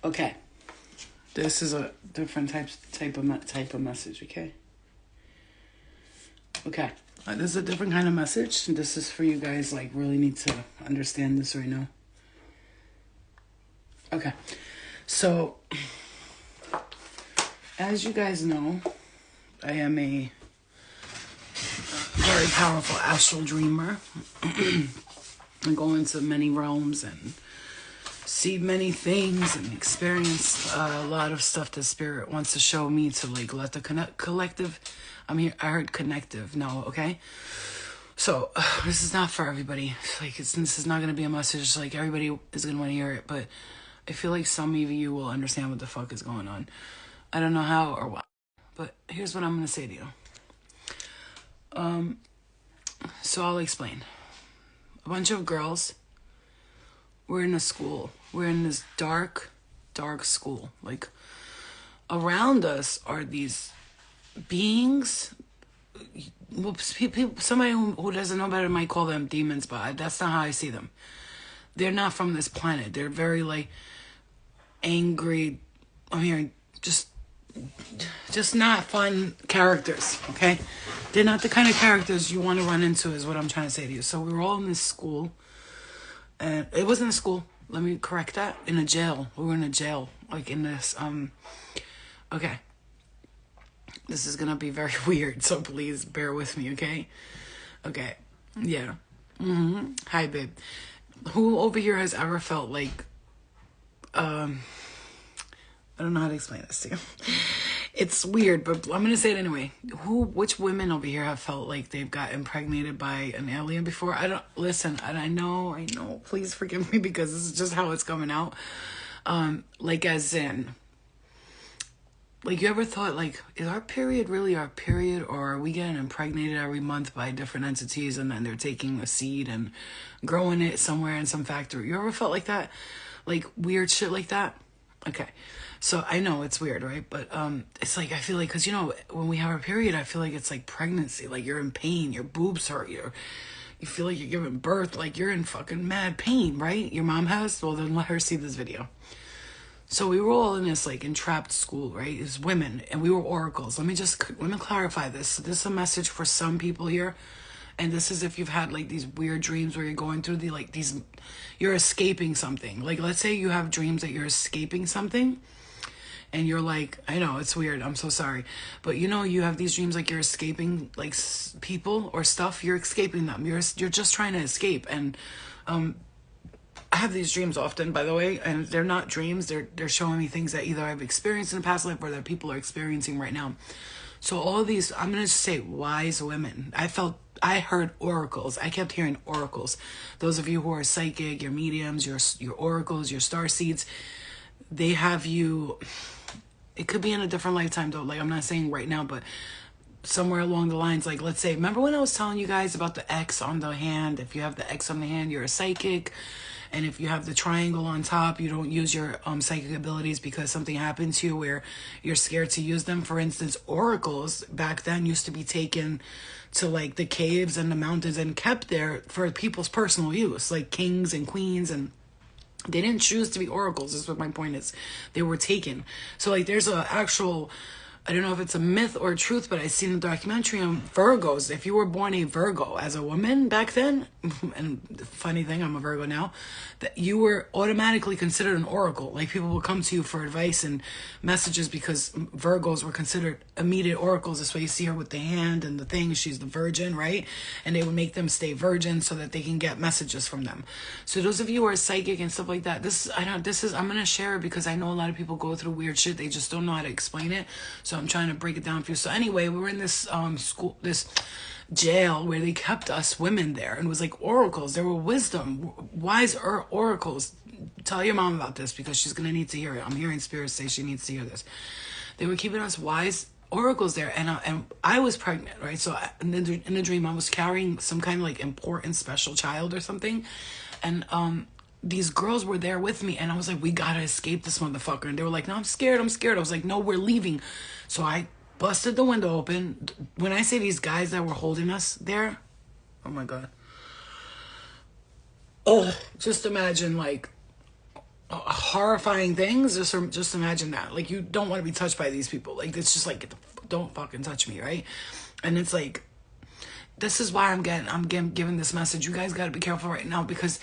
Okay. This is a different type of message, okay? Okay. This is a different kind of message. This is for you guys, like, really need to understand this right now. Okay. So, as you guys know, I am a very powerful astral dreamer. I go into many realms and see many things and experience a lot of stuff that Spirit wants to show me to, like, let the collective, I heard connective, no, okay? So, this is not for everybody. Like, this is not going to be a message, like, everybody is going to want to hear it, but I feel like some of you will understand what the fuck is going on. I don't know how or what, but here's what I'm going to say to you. So I'll explain. A bunch of girls, we're in a school. We're in this dark, dark school. Like, around us are these beings. Somebody who doesn't know better might call them demons, but that's not how I see them. They're not from this planet. They're very, like, angry. Just not fun characters, okay? They're not the kind of characters you want to run into, is what I'm trying to say to you. So we were all in this school. And it wasn't a school. Let me correct that. In a jail. We were in a jail. Like, in this, okay. This is gonna be very weird, so please bear with me, okay? Okay. Yeah. Hi, babe. Who over here has ever felt like, I don't know how to explain this to you. It's weird, but I'm gonna say it anyway. Which women over here have felt like they've got impregnated by an alien before? Listen, and I know, please forgive me because this is just how it's coming out. Like, as in, like, you ever thought, like, is our period really our period, or are we getting impregnated every month by different entities and then they're taking a seed and growing it somewhere in some factory? You ever felt like that? Like, weird shit like that? Okay. So I know it's weird, right? But it's like, I feel like, because, you know, when we have our period, I feel like it's like pregnancy. Like, you're in pain, your boobs hurt, you feel like you're giving birth, like you're in fucking mad pain, right? Your mom has? Well, then let her see this video. So we were all in this, like, entrapped school, right? It was women, and we were oracles. Let me clarify this. This is a message for some people here. And this is if you've had, like, these weird dreams where you're going through you're escaping something. Like, let's say you have dreams that you're escaping something. And you're like, I know, it's weird, I'm so sorry. But, you know, you have these dreams like you're escaping, like, people or stuff. You're escaping them. You're just trying to escape. And I have these dreams often, by the way, and they're not dreams. They're showing me things that either I've experienced in a past life or that people are experiencing right now. So all of these, I'm going to say wise women. I heard oracles. I kept hearing oracles. Those of you who are psychic, your mediums, your oracles, your star seeds, they have you. It could be in a different lifetime, though. Like, I'm not saying right now, but somewhere along the lines, like, let's say, remember when I was telling you guys about the X on the hand? If you have the X on the hand, you're a psychic. And if you have the triangle on top, you don't use your psychic abilities because something happened to you where you're scared to use them. For instance, oracles back then used to be taken to, like, the caves and the mountains and kept there for people's personal use, like kings and queens, and they didn't choose to be oracles. This is what my point is. They were taken. So, like, there's a actual, I don't know if it's a myth or a truth, but I seen a documentary on Virgos. If you were born a Virgo as a woman back then, and the funny thing, I'm a Virgo now, that you were automatically considered an oracle. Like, people would come to you for advice and messages because Virgos were considered immediate oracles. That's why you see her with the hand and the thing. She's the virgin, right? And they would make them stay virgin so that they can get messages from them. So those of you who are psychic and stuff like that, I'm going to share it because I know a lot of people go through weird shit. They just don't know how to explain it. So I'm trying to break it down for you. So anyway, we were in this school, this jail where they kept us women there, and it was like oracles. There were wise oracles. Tell your mom about this because she's gonna need to hear it. I'm hearing spirits say she needs to hear this. They were keeping us wise oracles there, and I was pregnant, right? So in the dream, I was carrying some kind of, like, important special child or something, and these girls were there with me, and I was like, we gotta escape this motherfucker. And they were like, no, I'm scared. I was like, no, we're leaving. So I busted the window open. When I say these guys that were holding us there, oh my God. Oh, just imagine, like, horrifying things. Just imagine that. Like, you don't want to be touched by these people. Like, it's just like, don't fucking touch me, right? And it's like, this is why I'm giving this message. You guys got to be careful right now, because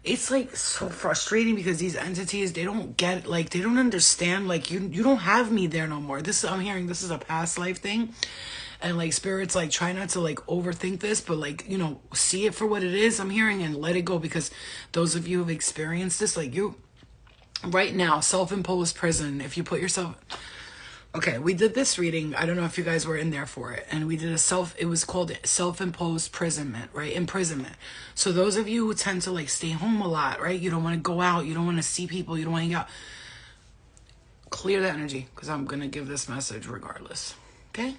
it's like so frustrating, because these entities, they don't get, like, they don't understand, like, you don't have me there no more. I'm hearing this is a past life thing. And like, spirits, like, try not to like overthink this, but like, see it for what it is, I'm hearing, and let it go. Because those of you who have experienced this, like, you right now, self-imposed prison, if you put yourself, okay, we did this reading, I don't know if you guys were in there for it, and we did it was called self-imposed imprisonment, right? Imprisonment. So those of you who tend to like stay home a lot, right? You don't want to go out, you don't want to see people, you don't want to hang out. Clear that energy, because I'm going to give this message regardless. Okay?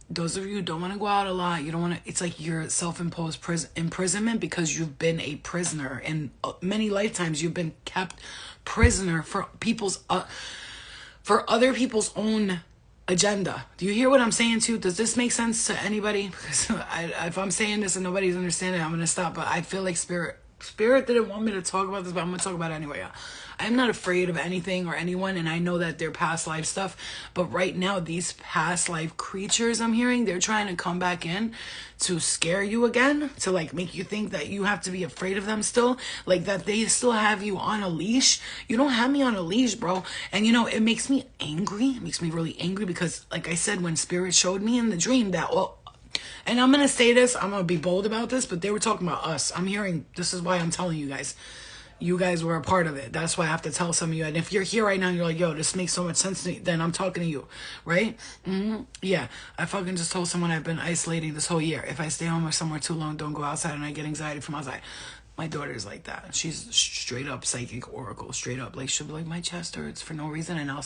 Those of you who don't want to go out a lot, you don't want to, it's like your self-imposed imprisonment, because you've been a prisoner, and many lifetimes you've been kept prisoner for other people's own agenda. Do you hear what I'm saying too? Does this make sense to anybody? Because if I'm saying this and nobody's understanding, I'm going to stop. But I feel like Spirit didn't want me to talk about this, but I'm going to talk about it anyway. I'm not afraid of anything or anyone, and I know that they're past life stuff. But right now, these past life creatures I'm hearing, they're trying to come back in to scare you again, to like make you think that you have to be afraid of them still, like that they still have you on a leash. You don't have me on a leash, bro. And it makes me angry. It makes me really angry, because like I said, when Spirit showed me in the dream that, well, and I'm going to say this, I'm going to be bold about this, but they were talking about us. I'm hearing, this is why I'm telling you guys. You guys were a part of it. That's why I have to tell some of you. And if you're here right now and you're like, yo, this makes so much sense to me, then I'm talking to you, right? Yeah, I fucking just told someone I've been isolating this whole year. If I stay home or somewhere too long, don't go outside, and I get anxiety from outside. My daughter's like that. She's straight up psychic oracle, straight up. Like, she'll be like, my chest hurts for no reason, and I'll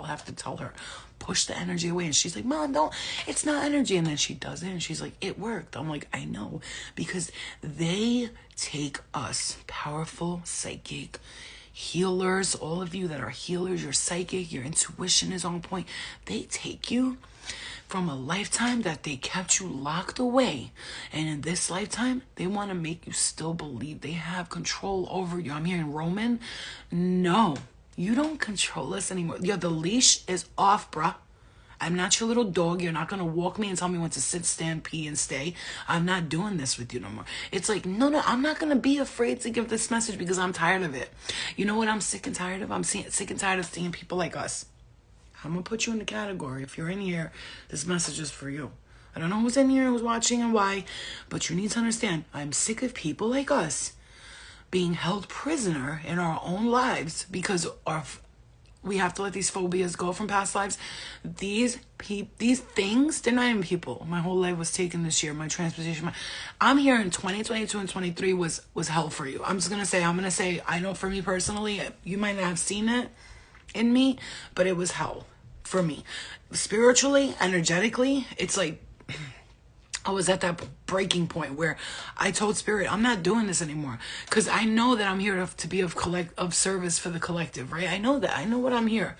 have to tell her, push the energy away. And she's like, Mom, don't, it's not energy. And then she does it, and she's like, it worked. I'm like, I know, because they take us, powerful psychic healers, all of you that are healers, you're psychic, your intuition is on point. They take you from a lifetime that they kept you locked away, and in this lifetime they want to make you still believe they have control over you. I'm hearing Roman, no, you don't control us anymore. Yo, the leash is off, bruh. I'm not your little dog. You're not going to walk me and tell me when to sit, stand, pee, and stay. I'm not doing this with you no more. It's like, no, I'm not going to be afraid to give this message, because I'm tired of it. You know what I'm sick and tired of? I'm sick and tired of seeing people like us. I'm going to put you in the category. If you're in here, this message is for you. I don't know who's in here, who's watching, and why, but you need to understand, I'm sick of people like us being held prisoner in our own lives, because we have to let these phobias go from past lives. These things, they're not even people. My whole life was taken this year. My transposition. I'm here in 2022 and 23 was hell for you. I'm going to say, I know for me personally, you might not have seen it in me, but it was hell for me. Spiritually, energetically, it's like I was at that breaking point where I told Spirit, I'm not doing this anymore, because I know that I'm here to be of service for the collective, right? I know that. I know what I'm here.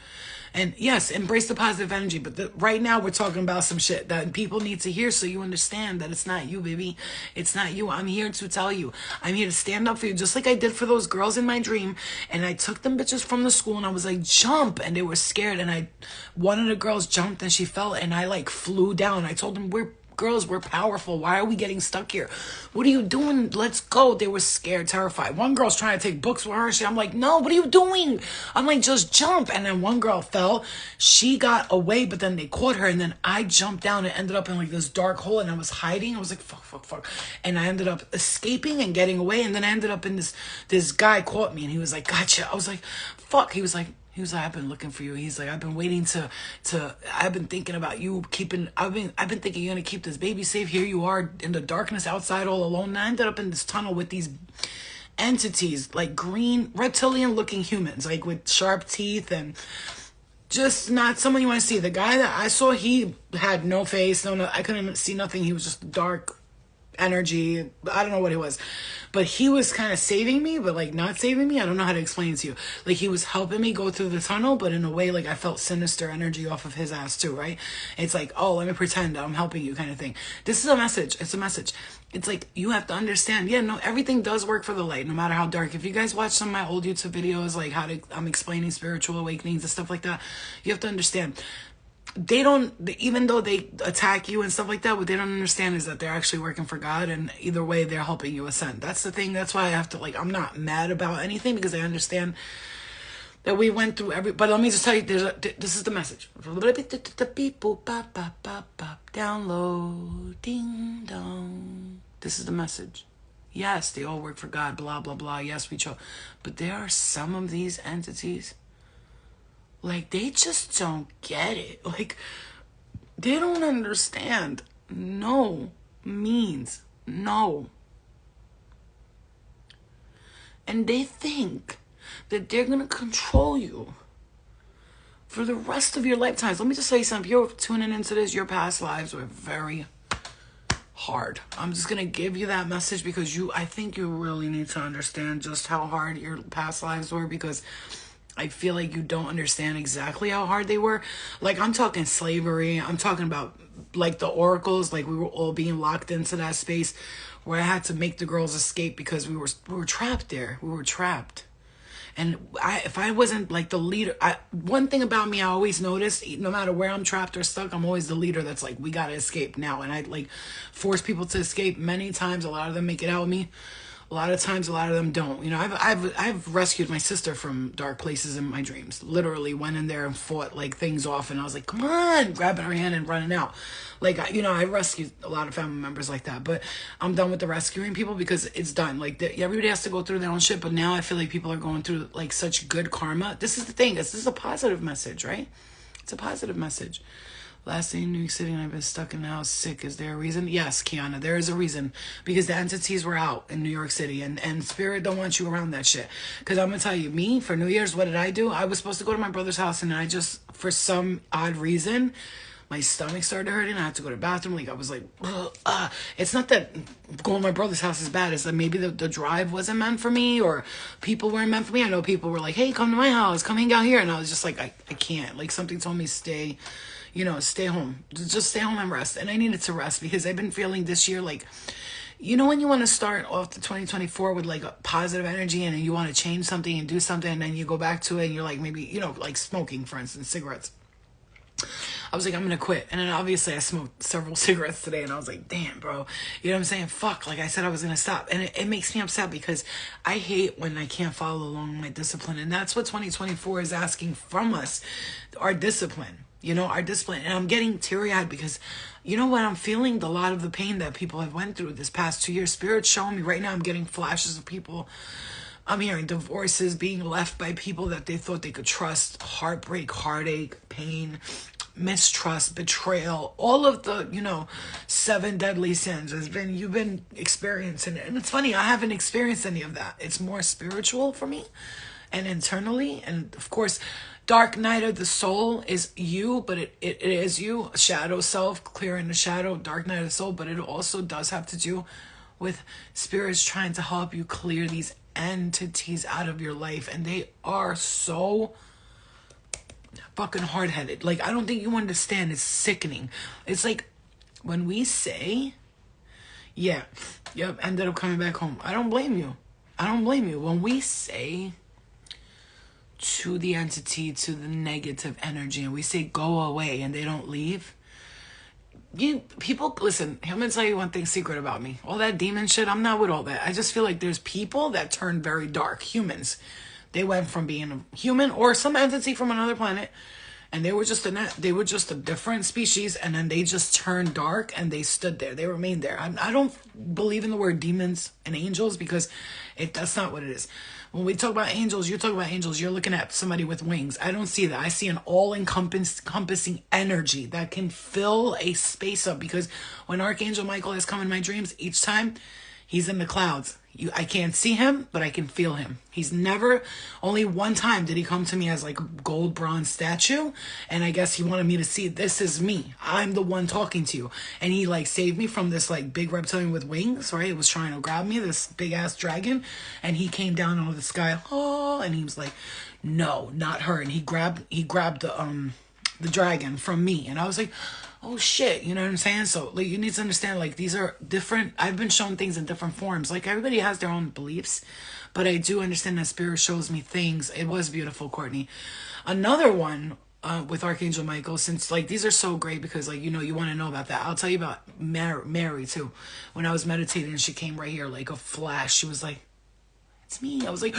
And yes, embrace the positive energy, but right now we're talking about some shit that people need to hear, so you understand that it's not you, baby. It's not you. I'm here to tell you. I'm here to stand up for you, just like I did for those girls in my dream. And I took them bitches from the school, and I was like, jump, and they were scared, and one of the girls jumped and she fell, and I like flew down. I told them, girls, we're powerful. Why are we getting stuck here? What are you doing? Let's go. They were scared, terrified. One girl's trying to take books with her. I'm like, no, what are you doing? I'm like, just jump. And then one girl fell. She got away, but then they caught her. And then I jumped down and ended up in like this dark hole, and I was hiding. I was like, fuck. And I ended up escaping and getting away. And then I ended up in this guy caught me, and he was like, gotcha. I was like, fuck. He was like, I've been looking for you. He's like, I've been waiting I've been thinking about you I've been thinking you're going to keep this baby safe. Here you are in the darkness outside all alone. And I ended up in this tunnel with these entities, like green, reptilian looking humans, like with sharp teeth, and just not someone you want to see. The guy that I saw, he had no face, no, I couldn't see nothing. He was just dark energy. I don't know what it was, but he was kind of saving me, but like not saving me. I don't know how to explain it to you. Like he was helping me go through the tunnel, but in a way, like I felt sinister energy off of his ass too, right? It's like, oh, let me pretend I'm helping you kind of thing. This is a message. It's a message. It's like, you have to understand. Yeah, no, everything does work for the light, no matter how dark. If you guys watch some of my old YouTube videos, like I'm explaining spiritual awakenings and stuff like that, you have to understand. They don't, even though they attack you and stuff like that, what they don't understand is that they're actually working for God, and either way they're helping you ascend. That's the thing. That's why I have to, like, I'm not mad about anything, because I understand that we went through but let me just tell you, this is the message. Download, ding dong. This is the message. Yes, they all work for God, blah blah blah. Yes, we chose, but there are some of these entities, like, they just don't get it. Like, they don't understand. No means no. And they think that they're going to control you for the rest of your lifetimes. Let me just say something. If you're tuning into this, your past lives were very hard. I'm just going to give you that message because I think you really need to understand just how hard your past lives were, because I feel like you don't understand exactly how hard they were. Like, I'm talking slavery. I'm talking about, like, the oracles. Like, we were all being locked into that space where I had to make the girls escape because we were trapped there. We were trapped. And if I wasn't, like, the leader, one thing about me, I always noticed, no matter where I'm trapped or stuck, I'm always the leader that's like, we got to escape now. And I, like, force people to escape many times. A lot of them make it out with me. A lot of times, a lot of them don't. You know, I've rescued my sister from dark places in my dreams. Literally went in there and fought, like, things off, and I was like, come on, grabbing her hand and running out. Like, you know, I rescued a lot of family members like that, but I'm done with the rescuing people because it's done. Like, everybody has to go through their own shit, but now I feel like people are going through, like, such good karma. This is the thing. This is a positive message, right? It's a positive message. Last day in New York City, and I've been stuck in the house sick. Is there a reason? Yes, Kiana, there is a reason. Because the entities were out in New York City, and Spirit don't want you around that shit. Because I'm going to tell you, me, for New Year's, what did I do? I was supposed to go to my brother's house, and I just, for some odd reason, my stomach started hurting. I had to go to the bathroom. Like, I was like, ugh. It's not that going to my brother's house is bad. It's that maybe the drive wasn't meant for me, or people weren't meant for me. I know people were like, hey, come to my house. Come hang out here. And I was just like, I can't. Like, something told me stay home. Just stay home and rest. And I needed to rest because I've been feeling this year, like, you know, when you want to start off the 2024 with, like, a positive energy, and you want to change something and do something, and then you go back to it and you're like, maybe, you know, like smoking, for instance, cigarettes. I was like, I'm going to quit. And then obviously I smoked several cigarettes today, and I was like, damn, bro. You know what I'm saying? Fuck. Like I said, I was going to stop. And it makes me upset because I hate when I can't follow along my discipline. And that's what 2024 is asking from us. Our discipline. You know, our discipline. And I'm getting teary-eyed because, you know what? I'm feeling a lot of the pain that people have went through this past 2 years. Spirit's showing me right now. I'm getting flashes of people. I'm hearing divorces, being left by people that they thought they could trust, heartbreak, heartache, pain, mistrust, betrayal, all of the, you know, 7 deadly sins you've been experiencing it. And it's funny, I haven't experienced any of that. It's more spiritual for me and internally. And of course, dark night of the soul is you, but it is you, shadow self, clearing the shadow, dark night of the soul, but it also does have to do with spirits trying to help you clear these entities out of your life. And they are so fucking hard-headed. Like, I don't think you understand. It's sickening. It's like when we say, ended up coming back home. I don't blame you. When we say to the entity, to the negative energy, and we say go away, and they don't leave, people, listen, I'm gonna tell you one thing secret about me. All that demon shit, I'm not with all that. I just feel like there's people that turn very dark. Humans. They went from being a human or some entity from another planet, and they were just a different species, and then they just turned dark, and they stood there. They remained there. I don't believe in the word demons and angels, because that's not what it is. When we talk about angels, you're looking at somebody with wings. I don't see that. I see an all-encompassing energy that can fill a space up, because when Archangel Michael has come in my dreams, each time, he's in the clouds. I can't see him, but I can feel him. He's never, only one time did he come to me as like a gold bronze statue. And I guess he wanted me to see, this is me. I'm the one talking to you. And he like saved me from this like big reptilian with wings, right? It was trying to grab me, this big ass dragon. And he came down out of the sky, oh, and he was like, no, not her. And he grabbed the dragon from me. And I was like, oh shit, you know what I'm saying? So like you need to understand, like, these are different. I've been shown things in different forms. Like, everybody has their own beliefs, but I do understand that spirit shows me things. It was beautiful, Courtney. Another one, with Archangel Michael, since like these are so great, because like, you know, you want to know about that. I'll tell you about Mary too. When I was meditating, she came right here like a flash. She was like, it's me. I was like,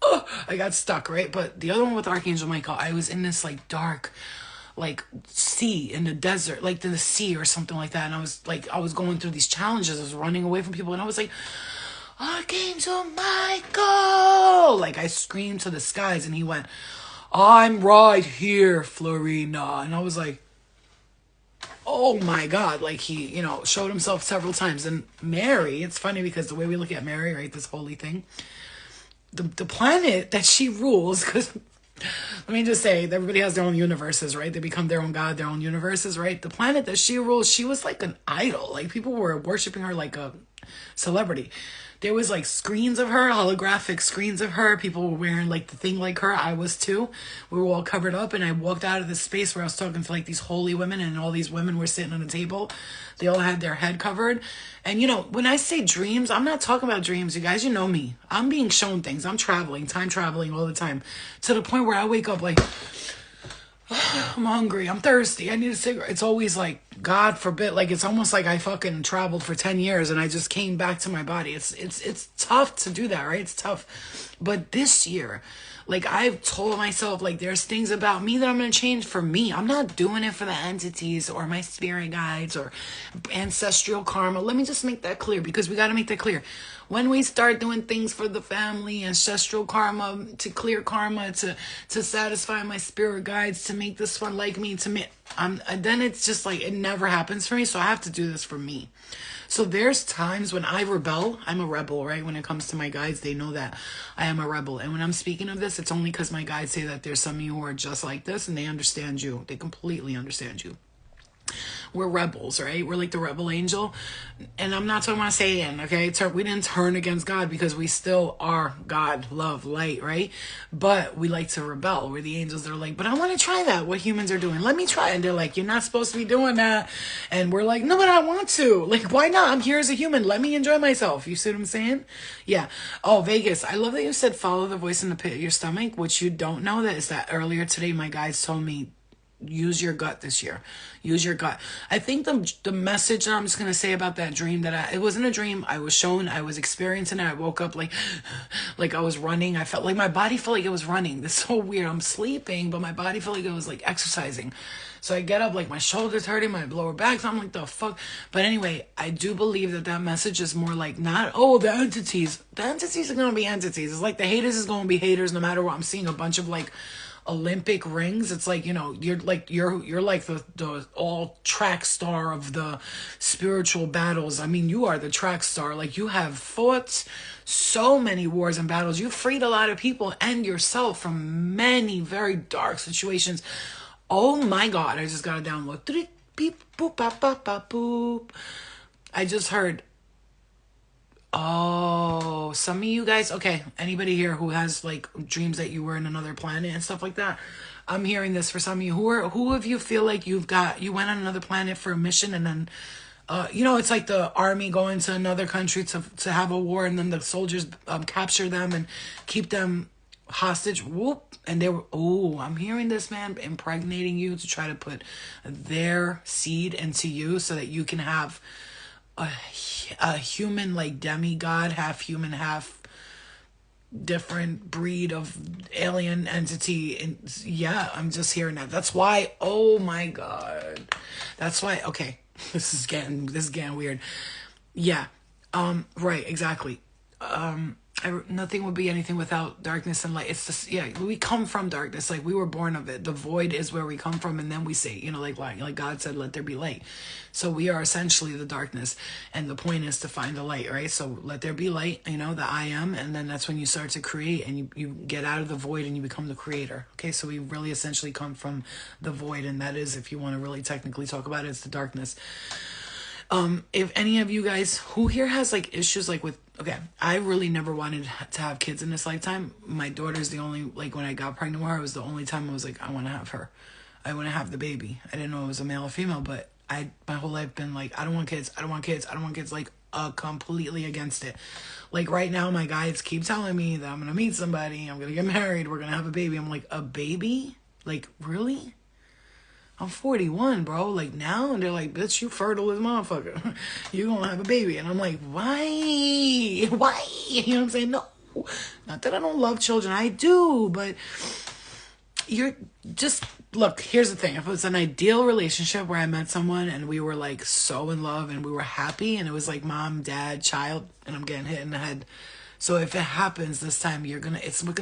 oh, I got stuck, right? But the other one with Archangel Michael, I was in this like dark, like sea in the desert, like the sea or something like that. And I was going through these challenges. I was running away from people, and I was like, Archangel Michael! Like, I screamed to the skies, and he went, I'm right here, Florina. And I was like, oh my God. Like, he, you know, showed himself several times. And Mary, it's funny because the way we look at Mary, right, this holy thing, the planet that she rules, because let me just say, everybody has their own universes, right? They become their own God, their own universes, right? The planet that she rules, she was like an idol. Like, people were worshiping her like a celebrity. There was like screens of her, holographic screens of her. People were wearing like the thing like her. I was too. We were all covered up, and I walked out of this space where I was talking to like these holy women, and all these women were sitting on a table. They all had their head covered. And you know, when I say dreams, I'm not talking about dreams, you guys. You know me. I'm being shown things. I'm traveling, time traveling all the time, to the point where I wake up like, I'm hungry, I'm thirsty, I need a cigarette. It's always like, God forbid, like, it's almost like I fucking traveled for 10 years and I just came back to my body. It's tough to do that, right? It's tough. But this year, like, I've told myself, like, there's things about me that I'm going to change for me. I'm not doing it for the entities or my spirit guides or ancestral karma. Let me just make that clear, because we got to make that clear. When we start doing things for the family, ancestral karma, to clear karma, to satisfy my spirit guides, to make this one like me, to me, then it's just like, it never happens for me. So I have to do this for me. So there's times when I rebel. I'm a rebel, right? When it comes to my guides, they know that I am a rebel. And when I'm speaking of this, it's only because my guides say that there's some of you who are just like this, and they understand you. They completely understand you. We're rebels, right? We're like the rebel angel. And I'm not talking about Satan, okay? We didn't turn against God, because we still are God, love, light, right? But we like to rebel. We're the angels that are like, but I want to try that, what humans are doing. Let me try. And they're like, you're not supposed to be doing that. And we're like, no, but I want to. Like, why not? I'm here as a human. Let me enjoy myself. You see what I'm saying? Yeah. Oh, Vegas. I love that you said follow the voice in the pit of your stomach. What you don't know that is that earlier today, my guides told me, use your gut this year. Use your gut. I think the message that I'm just going to say about that dream, that it wasn't a dream. I was shown, I was experiencing it. I woke up like I was running. I felt like my body felt like it was running. This is so weird. I'm sleeping, but my body felt like it was like exercising. So I get up, like my shoulders hurting, my lower back. So I'm like, the fuck. But anyway, I do believe that message is more like, not, oh, the entities. The entities are going to be entities. It's like the haters is going to be haters no matter what. I'm seeing a bunch of like Olympic rings. It's like, you know, you're like the all track star of the spiritual battles. I mean, you are the track star. Like, you have fought so many wars and battles. You've freed a lot of people and yourself from many very dark situations. Oh my God, I just got a download. Beep, boop, bop, bop, bop, boop. I just heard, oh, some of you guys, okay, anybody here who has like dreams that you were in another planet and stuff like that, I'm hearing this for some of you. Who of you feel like you went on another planet for a mission, and then you know, it's like the army going to another country to have a war, and then the soldiers capture them and keep them hostage. Whoop. And they were, oh, I'm hearing this, man, impregnating you to try to put their seed into you so that you can have a human, like demigod, half human, half different breed of alien entity. And yeah, I'm just hearing that. That's why, oh my God, that's why. Okay, this is getting weird. Yeah, right, exactly. Nothing would be anything without darkness and light. It's just, yeah, we come from darkness. Like, we were born of it. The void is where we come from, and then we say, you know, like God said, let there be light. So we are essentially the darkness, and the point is to find the light, right? So let there be light, you know, the I am, and then that's when you start to create, and you get out of the void and you become the creator. Okay, so we really essentially come from the void, and that is, if you want to really technically talk about it, it's the darkness. If any of you guys who here has like issues like with, okay, I really never wanted to have kids in this lifetime. My daughter's the only, like, when I got pregnant with her, it was the only time I was like, I want to have her. I want to have the baby. I didn't know it was a male or female, but my whole life been like, I don't want kids. I don't want kids. I don't want kids. Like, completely against it. Like, right now, my guides keep telling me that I'm going to meet somebody. I'm going to get married. We're going to have a baby. I'm like, a baby? Like, really? I'm 41, bro. Like, now, and they're like, bitch, you fertile as motherfucker. You gonna have a baby. And I'm like, why? Why? You know what I'm saying? No. Not that I don't love children. I do, but you're just, look, here's the thing. If it was an ideal relationship where I met someone and we were like so in love and we were happy and it was like mom, dad, child, and I'm getting hit in the head. So if it happens this time, we're gonna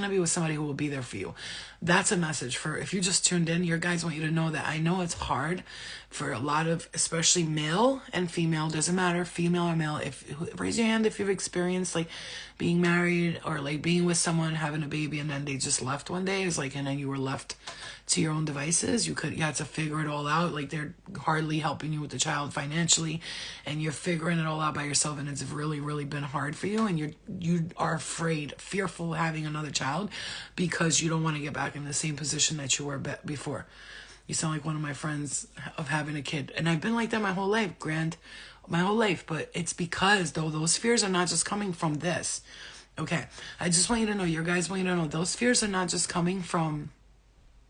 be with somebody who will be there for you. That's a message for, if you just tuned in, your guys want you to know that I know it's hard for a lot of, especially male and female, doesn't matter, female or male. Raise your hand if you've experienced like being married or like being with someone, having a baby, and then they just left one day. It's like, and then you were left to your own devices. You had to figure it all out. Like, they're hardly helping you with the child financially, and you're figuring it all out by yourself, and it's really, really been hard for you, and you are afraid, fearful of having another child because you don't want to get back in the same position that you were before. You sound like one of my friends of having a kid, and I've been like that my whole life, my whole life. But it's because, though, those fears are not just coming from this. Okay, I just want you to know, your guys want you to know, those fears are not just coming from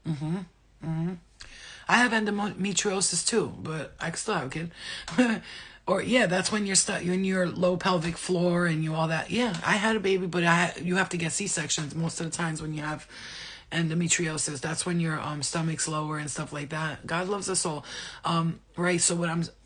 I have endometriosis too, but I can still have a kid. Or yeah, that's when you're in your low pelvic floor and you all that. Yeah, I had a baby, but you have to get C-sections most of the times when you have endometriosis. That's when your stomach's lower and stuff like that. God loves us all. Right, so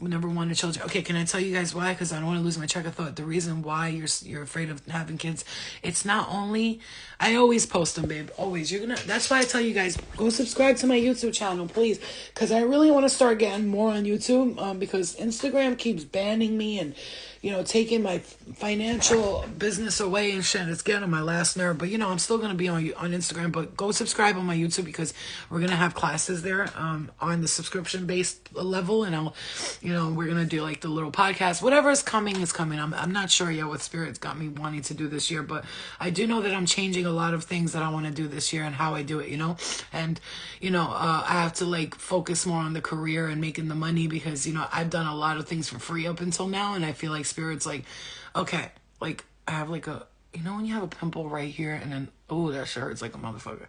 never wanted children. Okay, can I tell you guys why? Because I don't want to lose my track of thought. The reason why you're afraid of having kids, it's not only, I always post them, babe. Always. That's why I tell you guys, go subscribe to my YouTube channel, please. Because I really want to start getting more on YouTube. Because Instagram keeps banning me and, you know, taking my financial business away and shit. It's getting on my last nerve. But, you know, I'm still going to be on Instagram. But go subscribe on my YouTube because we're going to have classes there on the subscription-based level. And we're going to do like the little podcast. Whatever is coming is coming. I'm not sure yet what Spirit's got me wanting to do this year. But I do know that I'm changing a lot of things that I want to do this year and how I do it, you know. And, I have to like focus more on the career and making the money because, I've done a lot of things for free up until now. And I feel like Spirit's like, okay, like I have like when you have a pimple right here and then, oh, that shit hurts like a motherfucker.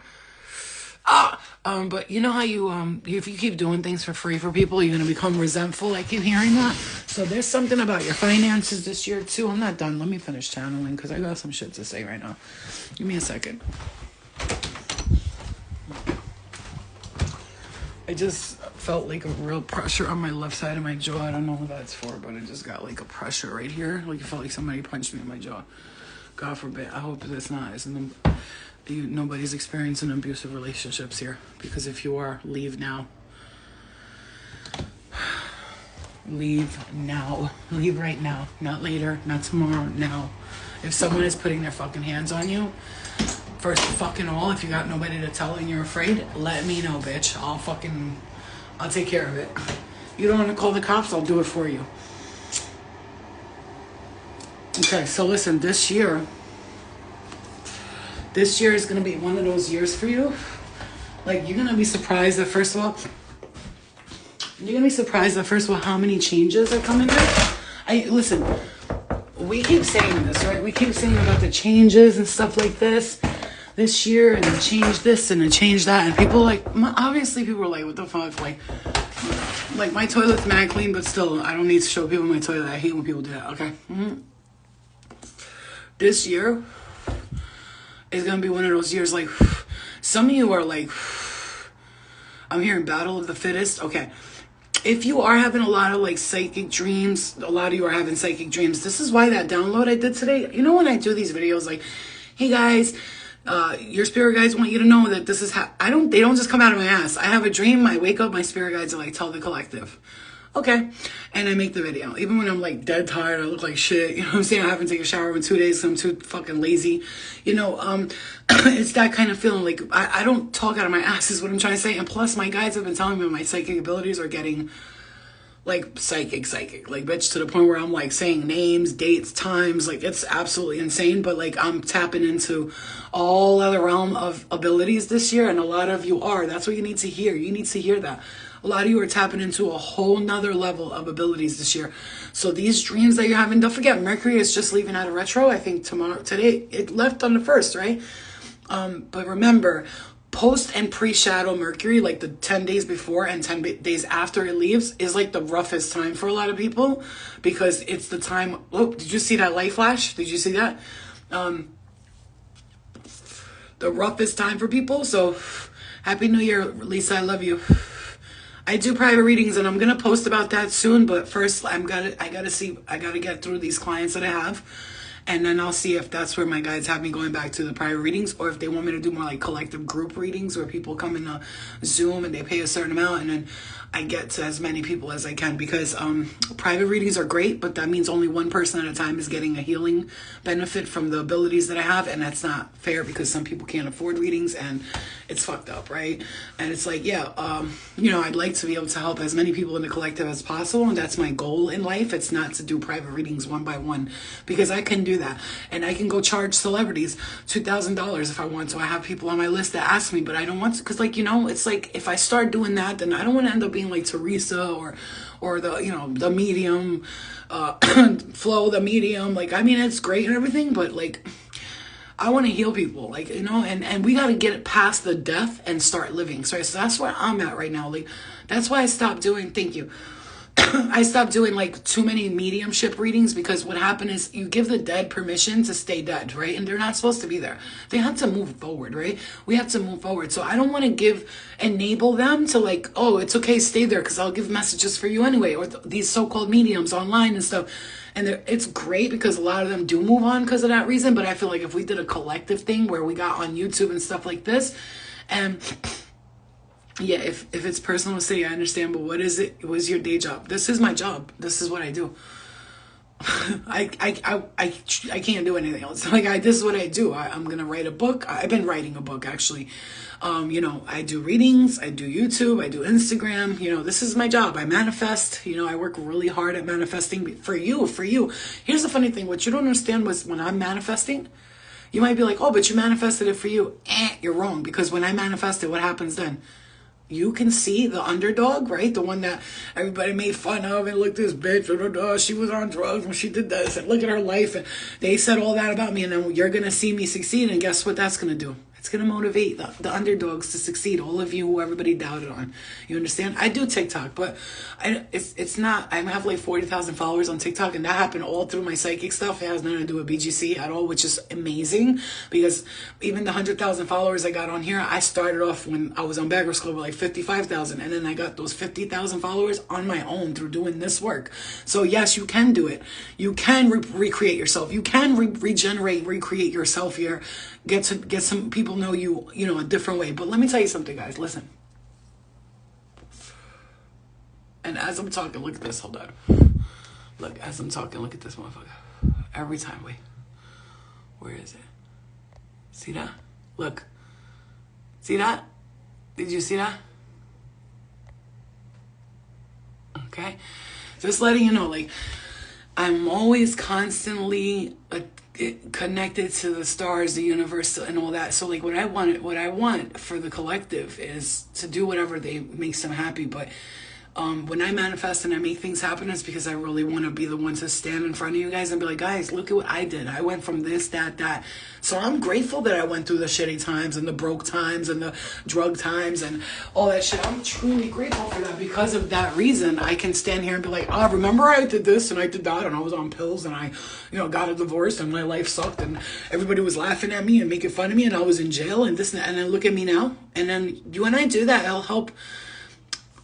But you know how if you keep doing things for free for people, you're going to become resentful. I keep hearing that. So there's something about your finances this year too. I'm not done. Let me finish channeling because I got some shit to say right now. Give me a second. I just felt like a real pressure on my left side of my jaw. I don't know what that's for, but I just got like a pressure right here. Like it felt like somebody punched me in my jaw. God forbid. I hope that's not. Nobody's experiencing abusive relationships here. Because if you are, leave now. Leave now. Leave right now. Not later. Not tomorrow. Now. If someone is putting their fucking hands on you, first fucking all, if you got nobody to tell and you're afraid, let me know, bitch. I'll take care of it. You don't want to call the cops? I'll do it for you. Okay, so listen, this year is going to be one of those years for you. Like, you're going to be surprised that first of all, how many changes are coming in. Listen, we keep saying this, right? We keep saying about the changes and stuff like this year, and they change this and they change that. And people obviously people are like, what the fuck? Like my toilet's mad clean, but still, I don't need to show people my toilet. I hate when people do that, okay? This year is going to be one of those years, like, some of you are like, I'm hearing battle of the fittest. Okay. if you are having a lot of like psychic dreams, a lot of you are having psychic dreams. This is why that download I did today, you know, when I do these videos like, hey guys, your spirit guides want you to know that this is how, they don't just come out of my ass. I have a dream, I wake up, my spirit guides are like, tell the collective. Okay. And I make the video. Even when I'm like dead tired, I look like shit. You know what I'm saying? I haven't taken a shower in 2 days, so I'm too fucking lazy. You know, it's that kind of feeling. Like, I don't talk out of my ass is what I'm trying to say. And plus, my guides have been telling me my psychic abilities are getting, like, psychic. Like, bitch, to the point where I'm, like, saying names, dates, times. Like, it's absolutely insane. But, like, I'm tapping into all other realm of abilities this year. And a lot of you are. That's what you need to hear. You need to hear that. A lot of you are tapping into a whole nother level of abilities this year. So these dreams that you're having, don't forget, Mercury is just leaving out of retro. I think today, it left on the 1st, right? But remember, post and pre-shadow Mercury, like the 10 days before and 10 days after it leaves, is like the roughest time for a lot of people, because it's the time. Oh, did you see that light flash? Did you see that? The roughest time for people. So Happy New Year, Lisa. I love you. I do private readings, and I'm gonna post about that soon. But first, I gotta get through these clients that I have, and then I'll see if that's where my guides have me going back to the private readings, or if they want me to do more like collective group readings where people come in a Zoom and they pay a certain amount, and then I get to as many people as I can, because private readings are great, but that means only one person at a time is getting a healing benefit from the abilities that I have, and that's not fair because some people can't afford readings, and it's fucked up, right? And it's like, yeah, you know, I'd like to be able to help as many people in the collective as possible, and that's my goal in life. It's not to do private readings one by one, because I can do that, and I can go charge celebrities $2,000 if I want to. I have people on my list that ask me, but I don't want to, because, like, you know, it's like if I start doing that, then I don't want to end up being like Teresa or the, you know, the medium, Flo, the medium. Like, I mean, it's great and everything, but like, I want to heal people, like, you know, and we got to get it past the death and start living. So that's where I'm at right now. Like, that's why I stopped doing, thank you. I stopped doing like too many mediumship readings, because what happened is you give the dead permission to stay dead, right? And they're not supposed to be there. They have to move forward, right? We have to move forward. So I don't want to enable them to like, oh, it's okay, stay there because I'll give messages for you anyway, or these so-called mediums online and stuff. And it's great because a lot of them do move on because of that reason. But I feel like if we did a collective thing where we got on YouTube and stuff like this, and yeah, if it's personal city, I understand, but what is it? What is your day job? This is my job. This is what I do. I can't do anything else. Like, this is what I do. I'm gonna write a book. I've been writing a book, actually. You know, I do readings, I do YouTube, I do Instagram. You know, this is my job. I manifest. You know, I work really hard at manifesting for you. Here's the funny thing. What you don't understand was when I'm manifesting, you might be like, oh, but you manifested it for you. You're wrong, because when I manifest it, what happens then? You can see the underdog, right? The one that everybody made fun of, and look, this bitch, she was on drugs when she did this, and look at her life, and they said all that about me, and then you're going to see me succeed, and guess what that's going to do? It's going to motivate the underdogs to succeed, all of you who everybody doubted on. You understand? I do TikTok, but it's not, I have like 40,000 followers on TikTok, and that happened all through my psychic stuff. It has nothing to do with BGC at all, which is amazing, because even the 100,000 followers I got on here, I started off when I was on Beggars Club with like 55,000, and then I got those 50,000 followers on my own through doing this work. So yes, you can do it. You can recreate yourself. You can recreate yourself here. Get some people know you, you know, a different way. But let me tell you something, guys. Listen. And as I'm talking, look at this. Hold on. Look, as I'm talking, look at this motherfucker. Every time, wait. Where is it? See that? Look. See that? Did you see that? Okay. Just letting you know, like, I'm always constantly connected to the stars, the universe, and all that. So like, what I want for the collective is to do whatever makes them happy. But when I manifest and I make things happen, it's because I really want to be the one to stand in front of you guys and be like, guys, look at what I did. I went from this, that. So I'm grateful that I went through the shitty times and the broke times and the drug times and all that shit. I'm truly grateful for that. Because of that reason, I can stand here and be like, remember I did this and I did that, and I was on pills, and I, you know, got a divorce, and my life sucked, and everybody was laughing at me and making fun of me, and I was in jail and this and that. And then look at me now. And then when I do that, it'll help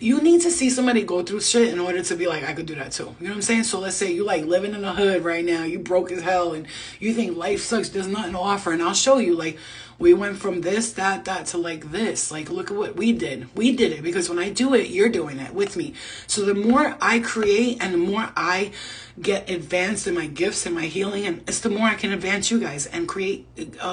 you need to see somebody go through shit in order to be like, I could do that too. You know what I'm saying? So let's say you like living in the hood right now, you broke as hell, and you think life sucks, there's nothing to offer. And I'll show you, like, we went from this, that, to like this. Like, look at what we did. We did it because when I do it, you're doing it with me. So the more I create and the more I get advanced in my gifts and my healing, and it's the more I can advance you guys and create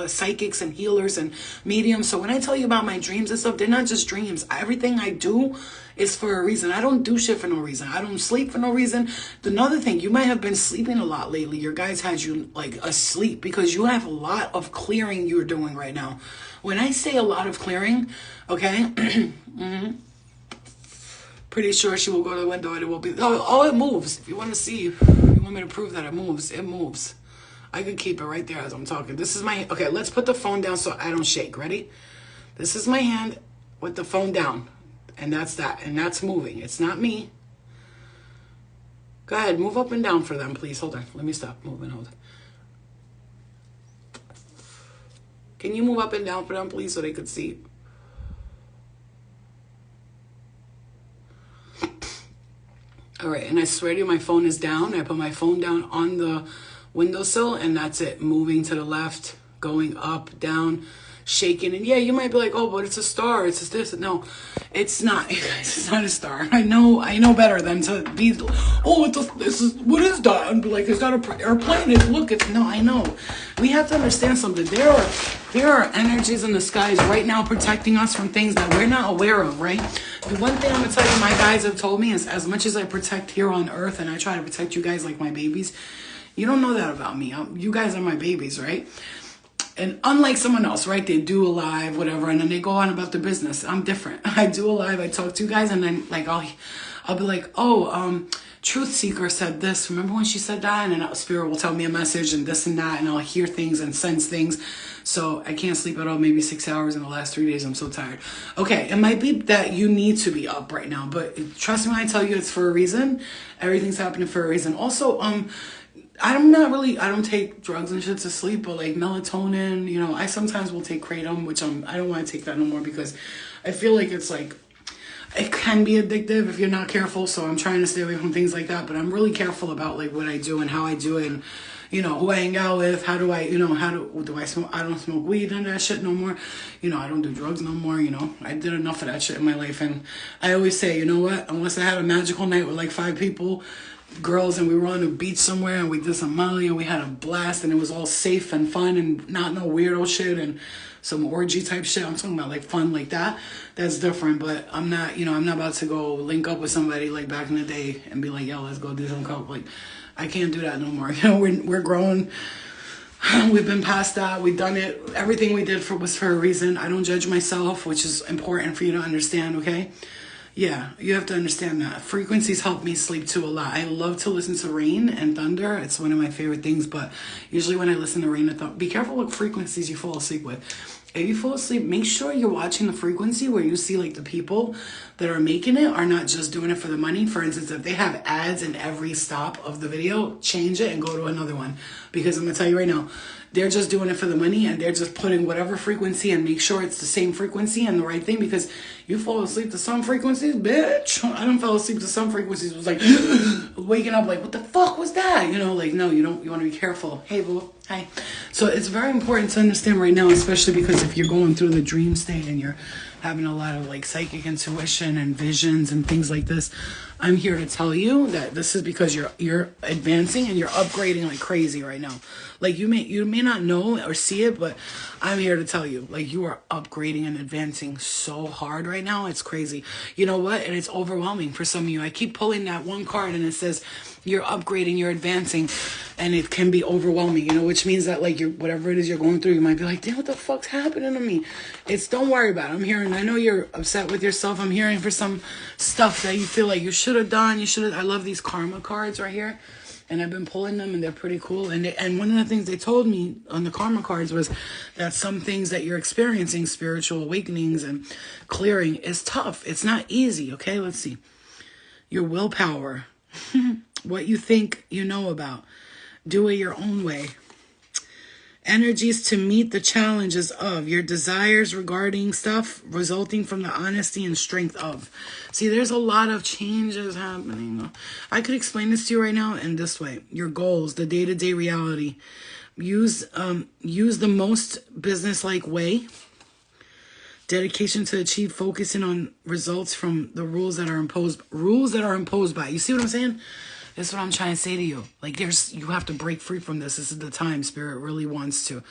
psychics and healers and mediums. So when I tell you about my dreams and stuff, they're not just dreams. Everything I do is for a reason. I don't do shit for no reason. I don't sleep for no reason. Another thing, you might have been sleeping a lot lately. Your guys had you like asleep because you have a lot of clearing you're doing right now. When I say a lot of clearing, okay, pretty sure she will go to the window and it will be, oh, it moves. If you want to see, if you want me to prove that it moves. I could keep it right there as I'm talking. This is my, okay, let's put the phone down so I don't shake. Ready? This is my hand with the phone down. And that's that. And that's moving. It's not me. Go ahead. Move up and down for them, please. Hold on. Let me stop moving. Hold on. Can you move up and down for them, please, so they could see? All right. And I swear to you, my phone is down. I put my phone down on the windowsill, and that's it. Moving to the left, going up, down, shaking. And yeah, you might be like, oh, but it's a star, it's this. No, it's not, you guys. It's not a star. I know better than to be, oh, this is, what is that? And be like, it's not an airplane. Look, it's, no, I know. We have to understand something. There are energies in the skies right now protecting us from things that we're not aware of, right? The one thing I'm gonna tell you, my guys have told me is, as much as I protect here on earth and I try to protect you guys like my babies, you don't know that about me. You guys are my babies, right? And unlike someone else, right? They do a live, whatever, and then they go on about their business. I'm different. I do a live, I talk to you guys, and then like I'll be like, oh, Truth Seeker said this. Remember when she said that? And then Spirit will tell me a message and this and that, and I'll hear things and sense things. So I can't sleep at all, maybe 6 hours in the last 3 days. I'm so tired. Okay, it might be that you need to be up right now, but trust me when I tell you it's for a reason. Everything's happening for a reason. Also, I don't take drugs and shit to sleep, but like melatonin, you know, I sometimes will take kratom, which I don't want to take that no more because I feel like it's like, it can be addictive if you're not careful. So I'm trying to stay away from things like that, but I'm really careful about like what I do and how I do it, and you know, who I hang out with, how do I, you know, do I smoke? I don't smoke weed and that shit no more. You know, I don't do drugs no more, you know. I did enough of that shit in my life, and I always say, you know what, unless I had a magical night with like 5 people, girls, and we were on the beach somewhere and we did some Molly and we had a blast and it was all safe and fun and not no weirdo shit and some orgy type shit. I'm talking about like fun like that. That's different, but I'm not, you know, I'm not about to go link up with somebody like back in the day and be like, yo, let's go do some coke. Like, I can't do that no more. You know, we're grown. We've been past that. We've done it. Everything we did was for a reason. I don't judge myself, which is important for you to understand, okay? Yeah, you have to understand that. Frequencies help me sleep too a lot. I love to listen to rain and thunder. It's one of my favorite things, but usually when I listen to rain and thunder, be careful what frequencies you fall asleep with. If you fall asleep, make sure you're watching the frequency where you see like the people that are making it are not just doing it for the money. For instance, if they have ads in every stop of the video, change it and go to another one. Because I'm going to tell you right now, they're just doing it for the money and they're just putting whatever frequency and make sure it's the same frequency and the right thing, because you fall asleep to some frequencies, bitch. I don't fall asleep to some frequencies. It was like waking up like, what the fuck was that? You know, like, no, you don't, you want to be careful. Hey, boo. Hi. So it's very important to understand right now, especially because if you're going through the dream state and you're having a lot of like psychic intuition and visions and things like this, I'm here to tell you that this is because you're advancing and you're upgrading like crazy right now. Like you may not know or see it, but I'm here to tell you, like, you are upgrading and advancing so hard right now. It's crazy. You know what? And it's overwhelming for some of you. I keep pulling that one card and it says you're upgrading, you're advancing, and it can be overwhelming, you know, which means that like whatever it is you're going through, you might be like, damn, what the fuck's happening to me? Don't worry about it. I'm hearing, I know you're upset with yourself. I'm hearing for some stuff that you feel like you should have done. I love these karma cards right here. And I've been pulling them and they're pretty cool. And one of the things they told me on the karma cards was that some things that you're experiencing, spiritual awakenings and clearing, is tough. It's not easy. Okay, let's see. Your willpower. What you think you know about. Do it your own way. Energies to meet the challenges of your desires regarding stuff resulting from the honesty and strength of. See, there's a lot of changes happening. I could explain this to you right now in this way. Your goals, the day-to-day reality. Use the most business-like way. Dedication to achieve, focusing on results from the rules that are imposed by. You see what I'm saying? That's what I'm trying to say to you. Like, you have to break free from this. This is the time Spirit really wants to.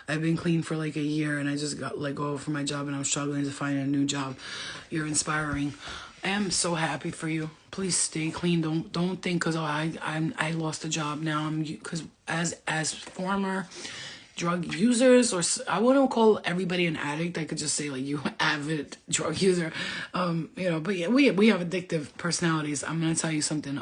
I've been clean for like a year, and I just got let go from my job, and I'm struggling to find a new job. You're inspiring. I am so happy for you. Please stay clean. Don't think because I lost a job now. Because as former drug users, or I wouldn't call everybody an addict. I could just say like you avid drug user. But yeah, we have addictive personalities. I'm gonna tell you something.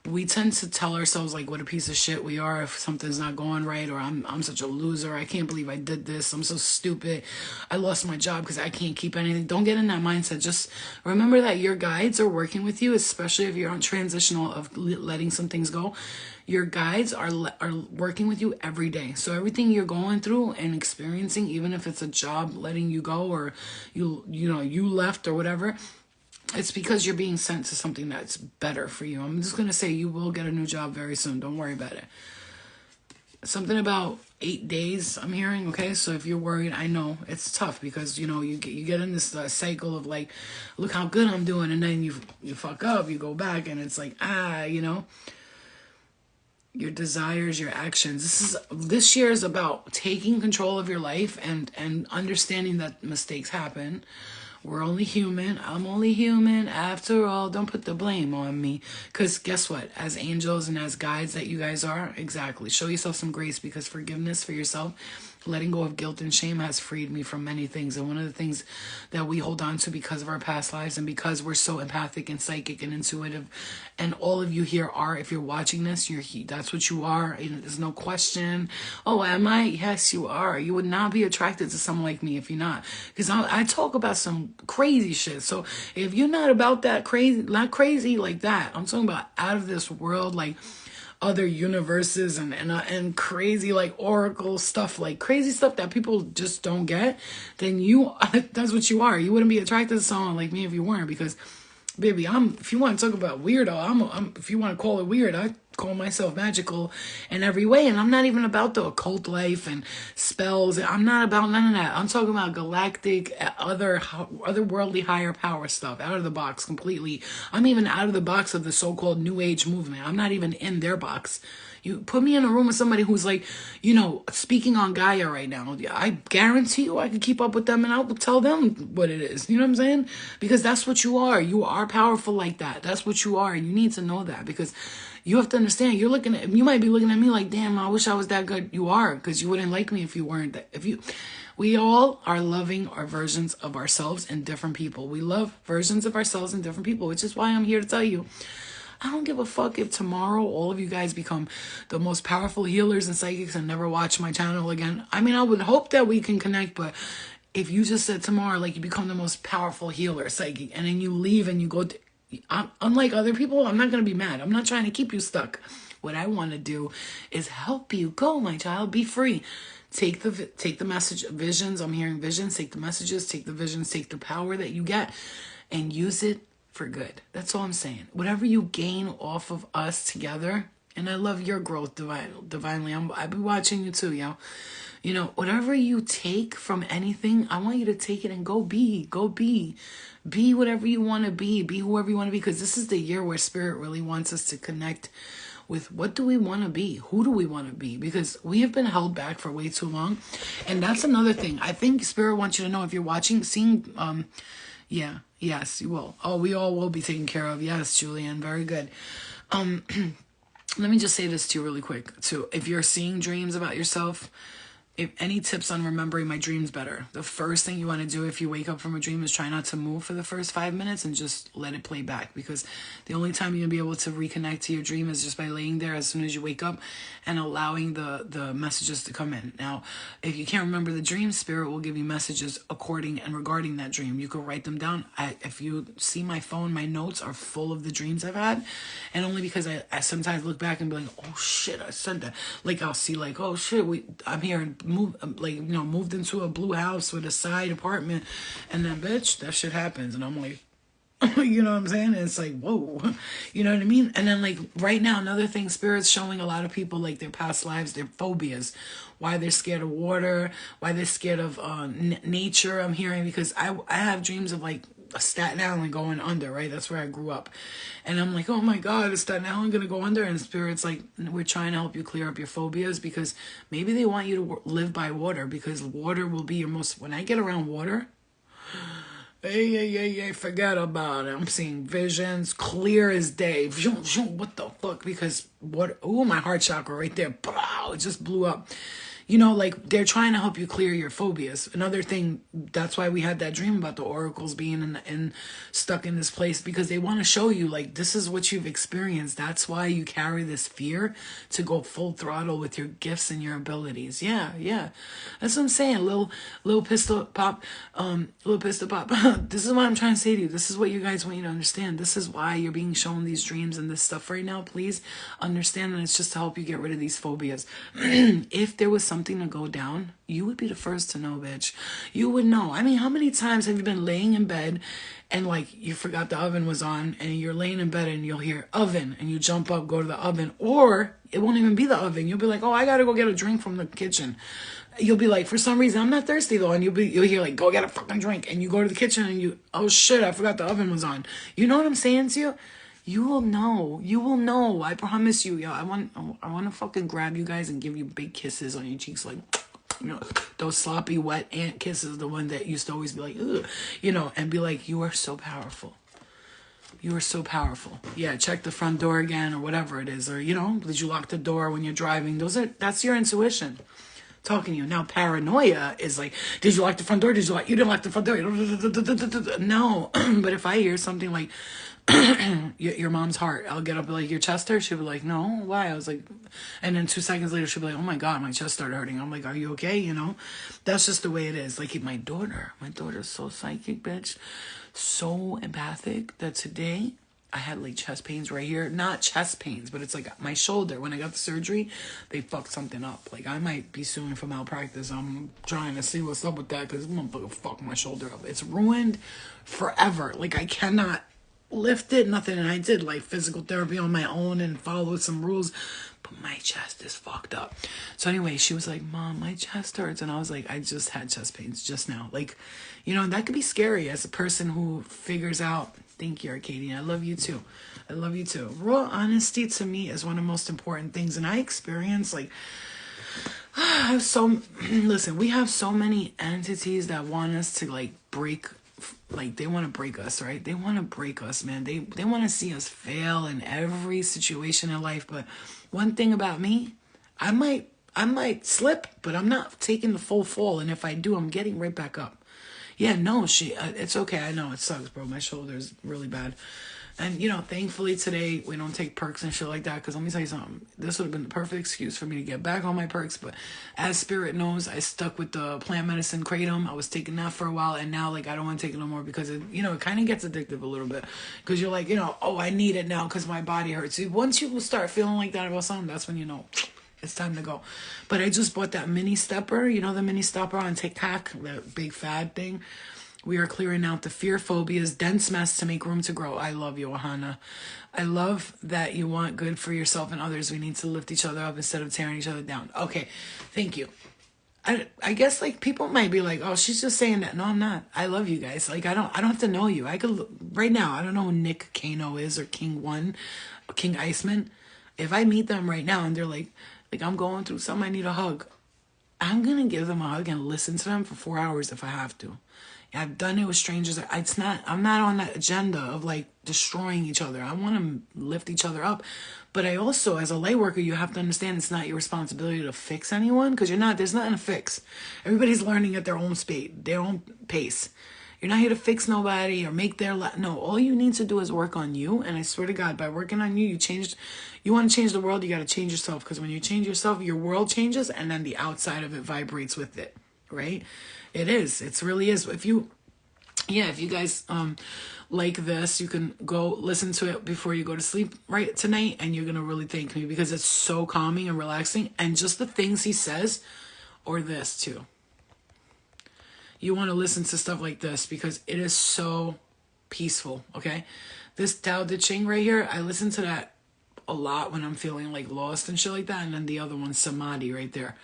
We tend to tell ourselves like what a piece of shit we are if something's not going right, or I'm such a loser. I can't believe I did this. I'm so stupid. I lost my job because I can't keep anything. Don't get in that mindset. Just remember that your guides are working with you, especially if you're on transitional of letting some things go. Your guides are working with you every day. So everything you're going through and experiencing, even if it's a job letting you go, or you left or whatever, it's because you're being sent to something that's better for you. I'm just going to say you will get a new job very soon. Don't worry about it. Something about 8 days, I'm hearing, okay? So if you're worried, I know it's tough because, you get in this cycle of like, look how good I'm doing. And then you fuck up, you go back and it's like, your desires, your actions. This year is about taking control of your life and understanding that mistakes happen. We're only human. I'm only human. After all, don't put the blame on me. Because guess what? As angels and as guides that you guys are, exactly. Show yourself some grace, because forgiveness for yourself, letting go of guilt and shame has freed me from many things. And one of the things that we hold on to because of our past lives and because we're so empathic and psychic and intuitive, and all of you here are, if you're watching this, that's what you are. There's no question. Oh, am I? Yes, you are. You would not be attracted to someone like me if you're not. Because I talk about some crazy shit. So if you're not about that crazy, not crazy like that, I'm talking about out of this world, like other universes and crazy like oracle stuff, like crazy stuff that people just don't get, then that's what you are. You wouldn't be attracted to someone like me if you weren't, because baby, if you want to talk about weirdo, if you want to call it weird, I call myself magical in every way. And I'm not even about the occult life and spells. I'm not about none of that. I'm talking about galactic, otherworldly, higher power stuff, out of the box completely. I'm even out of the box of the so-called New Age movement. I'm not even in their box. You put me in a room with somebody who's like, speaking on Gaia right now. I guarantee you I can keep up with them and I'll tell them what it is. You know what I'm saying? Because that's what you are. You are powerful like that. That's what you are. And you need to know that, because you have to understand, you might be looking at me like, damn, I wish I was that good. You are, because you wouldn't like me if you weren't that. We all are loving our versions of ourselves in different people. We love versions of ourselves in different people, which is why I'm here to tell you, I don't give a fuck if tomorrow all of you guys become the most powerful healers and psychics and never watch my channel again. I mean, I would hope that we can connect, but if you just said tomorrow, like, you become the most powerful healer, psychic, and then you leave and you go, unlike other people, I'm not going to be mad. I'm not trying to keep you stuck. What I want to do is help you go, my child. Be free. Take the message, visions. I'm hearing visions. Take the messages, take the visions, take the power that you get and use it for good. That's all I'm saying. Whatever you gain off of us together, and I love your growth divinely. I've been watching you too, yo. Whatever you take from anything, I want you to take it and go be whatever you want to be whoever you want to be, because this is the year where Spirit really wants us to connect with what do we want to be? Who do we want to be? Because we have been held back for way too long. And that's another thing. I think Spirit wants you to know, if you're seeing, yes, you will. Oh, we all will be taken care of. Yes, Julianne, very good. Let me just say this to you really quick too. If you're seeing dreams about yourself, If any tips on remembering my dreams better, the first thing you want to do if you wake up from a dream is try not to move for the first 5 minutes and just let it play back, because the only time you're gonna be able to reconnect to your dream is just by laying there as soon as you wake up and allowing the messages to come in. Now, if you can't remember the dream, spirit will give you messages according and regarding that dream. You can write them down. If you see my phone, my notes are full of the dreams I've had, and only because I sometimes look back and be like, oh shit, I said that. Like I'll see like, oh shit, I'm here and moved into a blue house with a side apartment, and then bitch, that shit happens, and I'm like, you know what I'm saying? And it's like, whoa, you know what I mean? And then like right now, another thing, spirit's showing a lot of people like their past lives, their phobias, why they're scared of water, why they're scared of nature. I'm hearing because I have dreams of like Staten Island going under, right? That's where I grew up. And I'm like, oh my God, is Staten Island going to go under? And spirit's like, we're trying to help you clear up your phobias, because maybe they want you to live by water, because water will be your most, when I get around water, hey, forget about it. I'm seeing visions clear as day. What the fuck? Because what? Oh, my heart chakra right there. It just blew up. You know, like they're trying to help you clear your phobias. Another thing, that's why we had that dream about the oracles being in stuck in this place, because they want to show you like this is what you've experienced. That's why you carry this fear to go full throttle with your gifts and your abilities. Yeah. That's what I'm saying. Little pistol pop. This is what I'm trying to say to you. This is what you guys want you to understand. This is why you're being shown these dreams and this stuff right now. Please understand that it's just to help you get rid of these phobias. If there was something to go down, you would be the first to know, bitch. You would know. I mean, how many times have you been laying in bed and like you forgot the oven was on, and you're laying in bed and you'll hear oven and you jump up, go to the oven, or it won't even be the oven. You'll be like, oh, I gotta go get a drink from the kitchen. You'll be like, for some reason, I'm not thirsty though, and you'll hear like, go get a fucking drink, and you go to the kitchen and you, oh shit, I forgot the oven was on. You know what I'm saying to you? You will know. You will know. I promise you, yo. I want to fucking grab you guys and give you big kisses on your cheeks, like, you know, those sloppy, wet ant kisses, the one that used to always be like, ugh, you know, and be like, you are so powerful. You are so powerful. Yeah, check the front door again, or whatever it is, or you know, did you lock the door when you're driving? That's your intuition talking to you. Now, paranoia is like, did you lock the front door? You didn't lock the front door. No, but if I hear something like, your mom's heart, I'll get up like, your chest hurts? She'll be like, no, why? I was like, and then 2 seconds later she'll be like, oh my God, my chest started hurting. I'm like, are you okay? You know, that's just the way it is. Like my daughter's so psychic, bitch, so empathic, that today I had like chest pains right here. Not chest pains, but it's like my shoulder. When I got the surgery, they fucked something up. Like I might be suing for malpractice. I'm trying to see what's up with that, because this motherfucker fucked my shoulder up. It's ruined forever. Like I cannot lift it, nothing. And I did like physical therapy on my own and followed some rules, but my chest is fucked up. So anyway, she was like, Mom, my chest hurts. And I was like, I just had chest pains just now. Like, you know, that could be scary as a person who figures out. Thank you, Arcadian. I love you too. I love you too. Raw honesty to me is one of the most important things. And I experience like, listen, we have so many entities that want us to like break, like they want to break us, right? They want to break us, man. They want to see us fail in every situation in life. But one thing about me, I might slip, but I'm not taking the full fall. And if I do, I'm getting right back up. Yeah, no, it's okay. I know it sucks, bro. My shoulder's really bad. And, you know, thankfully today we don't take perks and shit like that. Because let me tell you something. This would have been the perfect excuse for me to get back on my perks. But as spirit knows, I stuck with the plant medicine kratom. I was taking that for a while. And now, like, I don't want to take it no more, because, it, you know, it kind of gets addictive a little bit. Because you're like, you know, oh, I need it now because my body hurts. See, once you start feeling like that about something, that's when you know it's time to go. But I just bought that mini stepper. You know, the mini stepper on TikTok, that big fad thing. We are clearing out the fear, phobias, dense mess to make room to grow. I love you, Ahana. I love that you want good for yourself and others. We need to lift each other up instead of tearing each other down. Okay, thank you. I guess like people might be like, oh, she's just saying that. No, I'm not. I love you guys. Like I don't have to know you. I could right now. I don't know who Nick Kano is or King One, King Iceman. If I meet them right now and they're like I'm going through something, I need a hug. I'm going to give them a hug and listen to them for 4 hours if I have to. I've done it with strangers. I'm not on that agenda of like destroying each other. I want to lift each other up. But I also, as a light worker, you have to understand it's not your responsibility to fix anyone, because there's nothing to fix. Everybody's learning at their own speed, their own pace. You're not here to fix nobody or make no, all you need to do is work on you. And I swear to God, by working on you, you want to change the world, you got to change yourself. Because when you change yourself, your world changes, and then the outside of it vibrates with it, right? It really is. If you guys like this, you can go listen to it before you go to sleep right tonight, and you're gonna really thank me, because it's so calming and relaxing. And just the things he says, or this too, you want to listen to stuff like this because it is so peaceful. Okay, this Tao Te Ching right here, I listen to that a lot when I'm feeling like lost and shit like that. And then the other one, Samadhi, right there,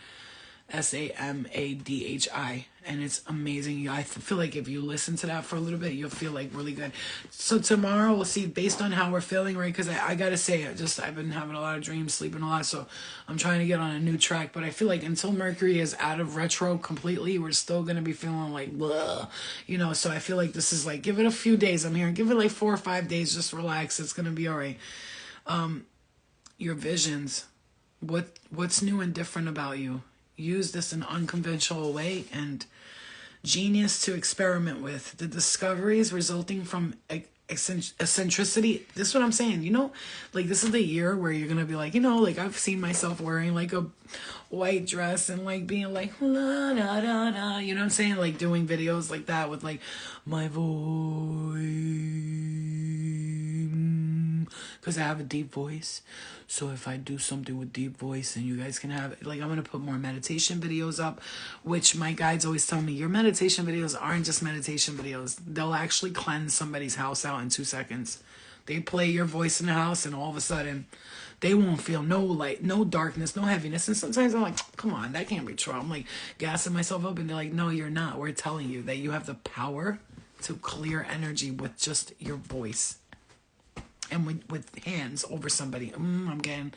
Samadhi, and it's amazing. I feel like if you listen to that for a little bit, you'll feel like really good. So tomorrow we'll see, based on how we're feeling, right? Because I gotta say, I've been having a lot of dreams, sleeping a lot, so I'm trying to get on a new track. But I feel like until Mercury is out of retro completely, we're still gonna be feeling like blah, So I feel like this is like, give it a few days. I'm here, give it like 4 or 5 days, just relax. It's gonna be all right. Your visions, what's new and different about you? Use this in an unconventional way, and genius to experiment with. The discoveries resulting from eccentricity. This is what I'm saying. Like, this is the year where you're gonna be like, like, I've seen myself wearing like a white dress and like being like la da da da. You know what I'm saying? Like doing videos like that with like my voice, because I have a deep voice. So if I do something with deep voice, and you guys can have, like, I'm going to put more meditation videos up, which my guides always tell me, your meditation videos aren't just meditation videos. They'll actually cleanse somebody's house out in 2 seconds. They play your voice in the house, and all of a sudden they won't feel no light, no darkness, no heaviness. And sometimes I'm like, come on, that can't be true. I'm like gassing myself up, and they're like, no, you're not. We're telling you that you have the power to clear energy with just your voice. And with hands over somebody. I'm getting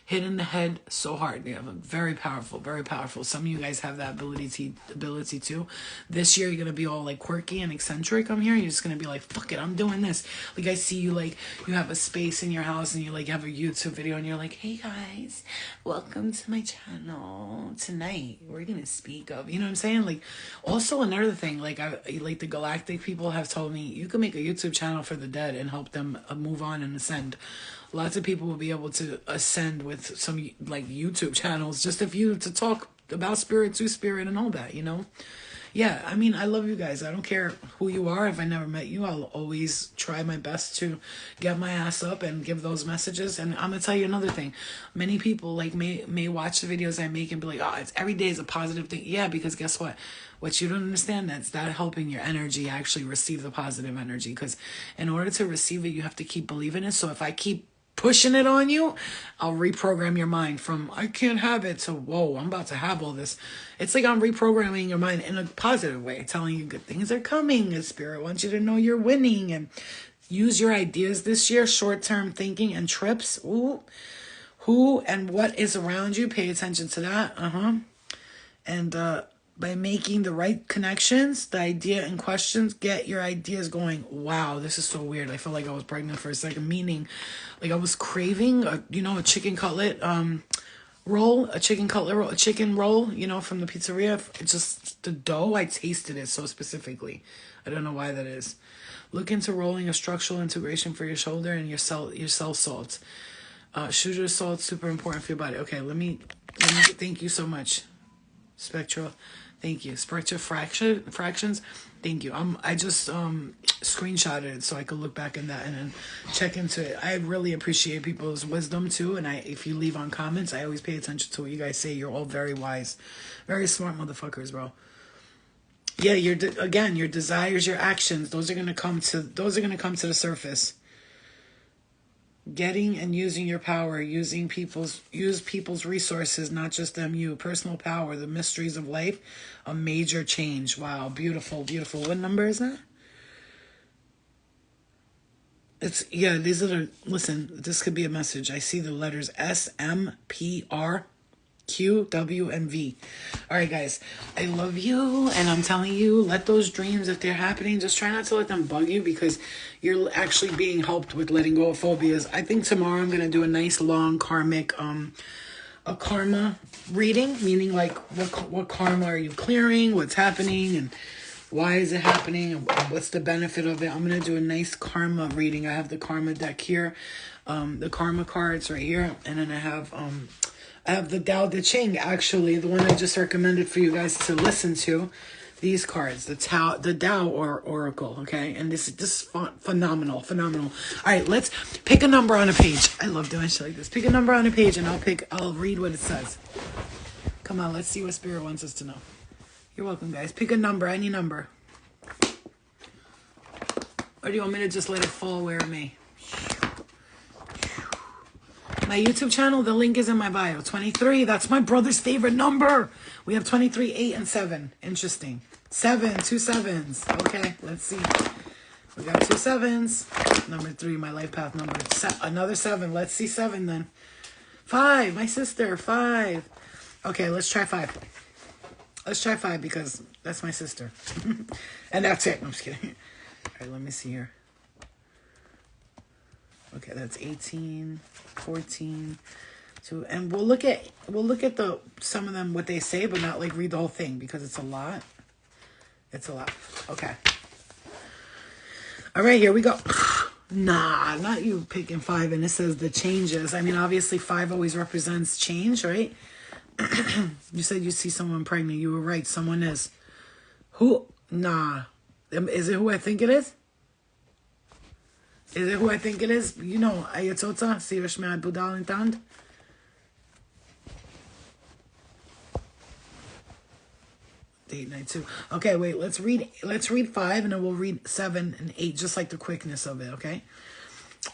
hit in the head so hard. Yeah, very powerful, very powerful. Some of you guys have that ability too. This year you're gonna be all like quirky and eccentric. I'm here. You're just gonna be like, fuck it, I'm doing this. Like, I see you, like, you have a space in your house, and you like have a YouTube video, and you're like, hey guys, welcome to my channel. Tonight we're gonna speak of, you know what I'm saying? Like, also another thing, like, like the galactic people have told me, you can make a YouTube channel for the dead and help them move on and ascend. Lots of people will be able to ascend with some like YouTube channels, just to talk about spirit to spirit and all that, Yeah, I mean, I love you guys. I don't care who you are. If I never met you, I'll always try my best to get my ass up and give those messages. And I'm gonna tell you another thing. Many people like may watch the videos I make and be like, oh, it's every day is a positive thing. Yeah, because guess what? What you don't understand, that's that helping your energy actually receive the positive energy. Because in order to receive it, you have to keep believing it. So if I keep pushing it on you, I'll reprogram your mind from I can't have it to whoa, I'm about to have all this. It's like I'm reprogramming your mind in a positive way, telling you good things are coming, and spirit wants you to know you're winning. And use your ideas this year, short-term thinking and trips. Ooh, who and what is around you, pay attention to that. And by making the right connections, the idea and questions, get your ideas going. Wow, this is so weird. I felt like I was pregnant for a second, meaning like I was craving a chicken cutlet roll, a chicken roll, from the pizzeria. It's just the dough, I tasted it so specifically. I don't know why that is. Look into rolling a structural integration for your shoulder and your cell salts. Sugar salt, super important for your body. Okay, let me thank you so much. Spectral, thank you. Spectral fractions, thank you. I just screenshotted it so I could look back in that and then check into it. I really appreciate people's wisdom too, and if you leave on comments, I always pay attention to what you guys say. You're all very wise, very smart motherfuckers, bro. Yeah, your desires, your actions, those are gonna come to the surface. Getting and using your power, use people's resources, not just them, you. Personal power, the mysteries of life, a major change. Wow, beautiful, beautiful. What number is that? These are listen, this could be a message. I see the letters SMPR Q, W, and V. All right, guys. I love you, and I'm telling you, let those dreams, if they're happening, just try not to let them bug you, because you're actually being helped with letting go of phobias. I think tomorrow I'm going to do a nice, long, karmic, a karma reading, meaning like what karma are you clearing, what's happening, and why is it happening, and what's the benefit of it. I'm going to do a nice karma reading. I have the karma deck here, the karma cards right here, and then I have the Tao Te Ching, actually, the one I just recommended for you guys to listen to. These cards, the Tao or Oracle, okay? And this is phenomenal. All right, let's pick a number on a page. I love doing shit like this. Pick a number on a page, and I'll read what it says. Come on, let's see what Spirit wants us to know. You're welcome, guys. Pick a number, any number. Or do you want me to just let it fall where it may? My YouTube channel, the link is in my bio. 23, that's my brother's favorite number. We have 23, 8, and 7. Interesting. 7, 2 sevens. Okay, let's see. We got 2 sevens. Number 3, my life path number. Another 7. Let's see 7 then. 5, my sister, 5. Okay, let's try 5. Let's try 5 because that's my sister. And that's it. I'm just kidding. All right, let me see here. Okay, that's 18, 14, 2, and we'll look at some of them, what they say, but not like read the whole thing because it's a lot. It's a lot. Okay. All right, here we go. Nah, not you picking 5, and it says the changes. I mean, obviously 5 always represents change, right? You said you see someone pregnant. You were right. Someone is. Who? Nah. Is it who I think it is? Is it who I think it is? You know, Ayatota, Sirish Me'ad Budal and Tand. Date night 2. Okay, wait, let's read 5 and then we'll read 7 and 8, just like the quickness of it, okay?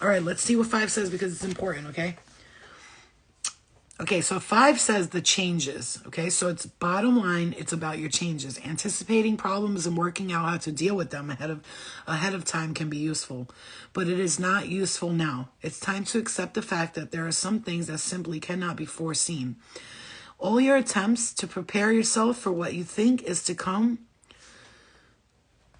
All right, let's see what 5 says because it's important, okay? Okay, so 5 says the changes, okay? So it's bottom line, it's about your changes. Anticipating problems and working out how to deal with them ahead of time can be useful, but it is not useful now. It's time to accept the fact that there are some things that simply cannot be foreseen. All your attempts to prepare yourself for what you think is to come,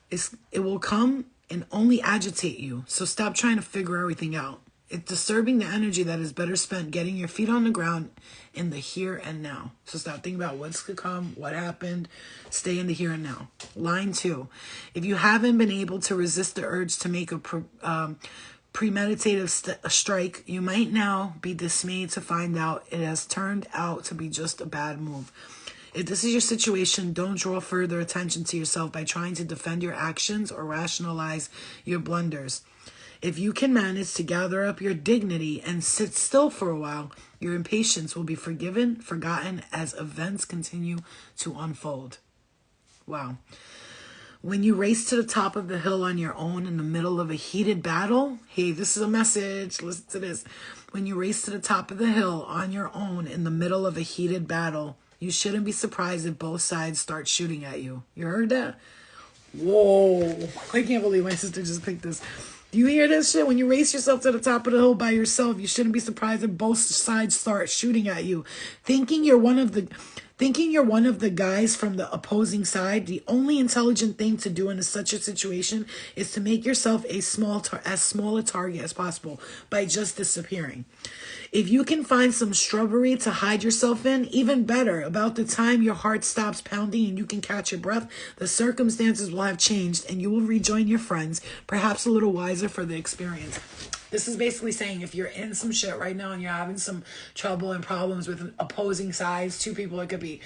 it will come and only agitate you. So stop trying to figure everything out. It's disturbing the energy that is better spent getting your feet on the ground in the here and now. So stop thinking about what's to come, what happened. Stay in the here and now. Line 2. If you haven't been able to resist the urge to make a premeditative strike, you might now be dismayed to find out it has turned out to be just a bad move. If this is your situation, don't draw further attention to yourself by trying to defend your actions or rationalize your blunders. If you can manage to gather up your dignity and sit still for a while, your impatience will be forgotten as events continue to unfold. Wow. When you race to the top of the hill on your own in the middle of a heated battle, hey, this is a message, listen to this. When you race to the top of the hill on your own in the middle of a heated battle, you shouldn't be surprised if both sides start shooting at you. You heard that? Whoa. I can't believe my sister just picked this. Do you hear this shit? When you race yourself to the top of the hill by yourself, you shouldn't be surprised if both sides start shooting at you. Thinking you're one of the guys from the opposing side, the only intelligent thing to do in such a situation is to make yourself as small a target as possible by just disappearing. If you can find some shrubbery to hide yourself in, even better. About the time your heart stops pounding and you can catch your breath, the circumstances will have changed and you will rejoin your friends, perhaps a little wiser for the experience. This is basically saying if you're in some shit right now and you're having some trouble and problems with opposing sides, 2 people, it could be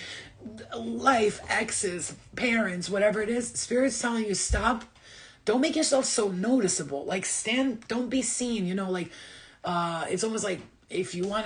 life, exes, parents, whatever it is, Spirit's telling you stop. Don't make yourself so noticeable. Like don't be seen, you know, like it's almost like if you want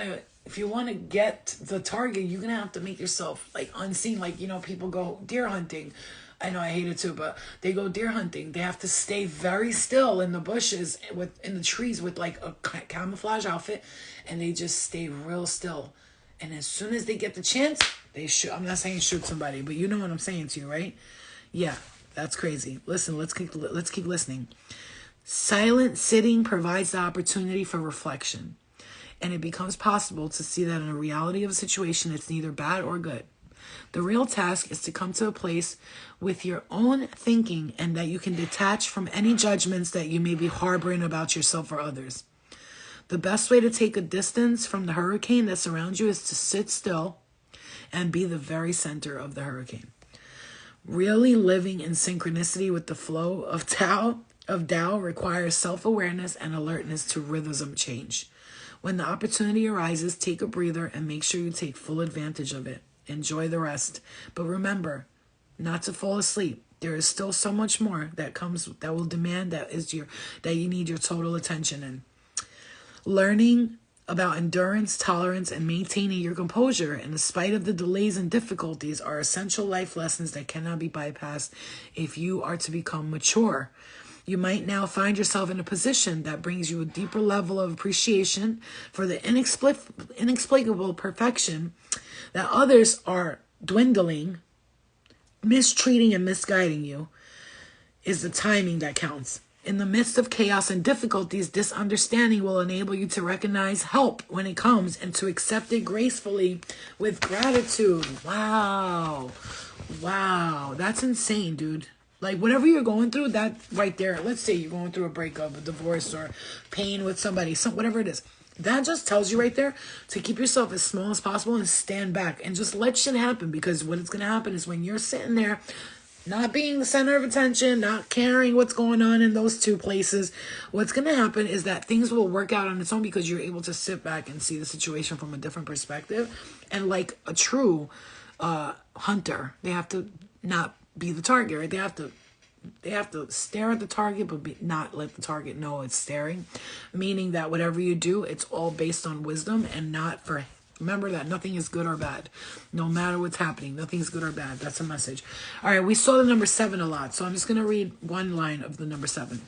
to get the target, you're going to have to make yourself like unseen. Like, you know, people go deer hunting. I know I hate it too, but they go deer hunting. They have to stay very still in the bushes, in the trees with like a camouflage outfit, and they just stay real still. And as soon as they get the chance, they shoot. I'm not saying shoot somebody, but you know what I'm saying to you, right? Yeah, that's crazy. Listen, let's keep listening. Silent sitting provides the opportunity for reflection. and it becomes possible to see that in a reality of a situation, it's neither bad or good. The real task is to come to a place with your own thinking and that you can detach from any judgments that you may be harboring about yourself or others. The best way to take a distance from the hurricane that surrounds you is to sit still and be the very center of the hurricane. Really living in synchronicity with the flow of Tao requires self-awareness and alertness to rhythm change. When the opportunity arises, take a breather and make sure you take full advantage of it. Enjoy the rest. But remember not to fall asleep. There is still so much more that will demand that you need your total attention in. Learning about endurance, tolerance, and maintaining your composure in spite of the delays and difficulties are essential life lessons that cannot be bypassed if you are to become mature. You might now find yourself in a position that brings you a deeper level of appreciation for the inexplicable perfection that others are dwindling, mistreating, and misguiding you. Is the timing that counts. In the midst of chaos and difficulties, this understanding will enable you to recognize help when it comes and to accept it gracefully with gratitude. Wow. That's insane, dude. Like, whatever you're going through, that right there, let's say you're going through a breakup, a divorce, or pain with somebody, whatever it is. That just tells you right there to keep yourself as small as possible and stand back and just let shit happen, because what is going to happen is when you're sitting there not being the center of attention, not caring what's going on in those two places, what's going to happen is that things will work out on its own because you're able to sit back and see the situation from a different perspective. And like a true hunter, they have to not be the target, right? They have to stare at the target, but not let the target know it's staring. Meaning that whatever you do, it's all based on wisdom and not for... Remember that nothing is good or bad. No matter what's happening, nothing's good or bad. That's a message. All right, we saw the number 7 a lot, so I'm just going to read one line of the number 7.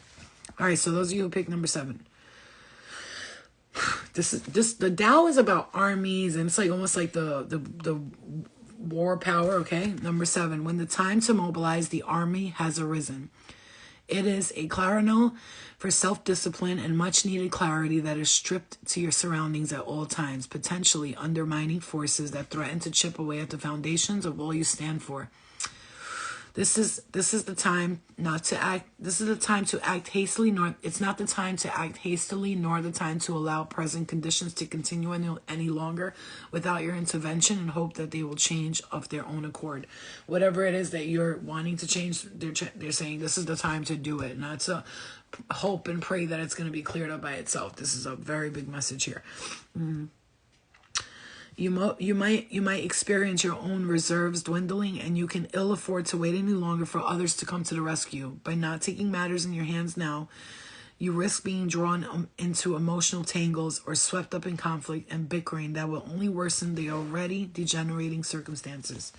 All right, so those of you who picked number 7. The Tao is about armies, and it's like almost like the war power, okay? Number 7, when the time to mobilize the army has arisen. It is a clarion for self-discipline and much-needed clarity that is stripped to your surroundings at all times, potentially undermining forces that threaten to chip away at the foundations of all you stand for. This is the time not to act. This is the time to act hastily. It's not the time to act hastily, nor the time to allow present conditions to continue any longer without your intervention and hope that they will change of their own accord. Whatever it is that you're wanting to change, they're saying this is the time to do it, not to hope and pray that it's going to be cleared up by itself. This is a very big message here. You might experience your own reserves dwindling, and you can ill afford to wait any longer for others to come to the rescue. By not taking matters in your hands now, you risk being drawn into emotional tangles or swept up in conflict and bickering that will only worsen the already degenerating circumstances.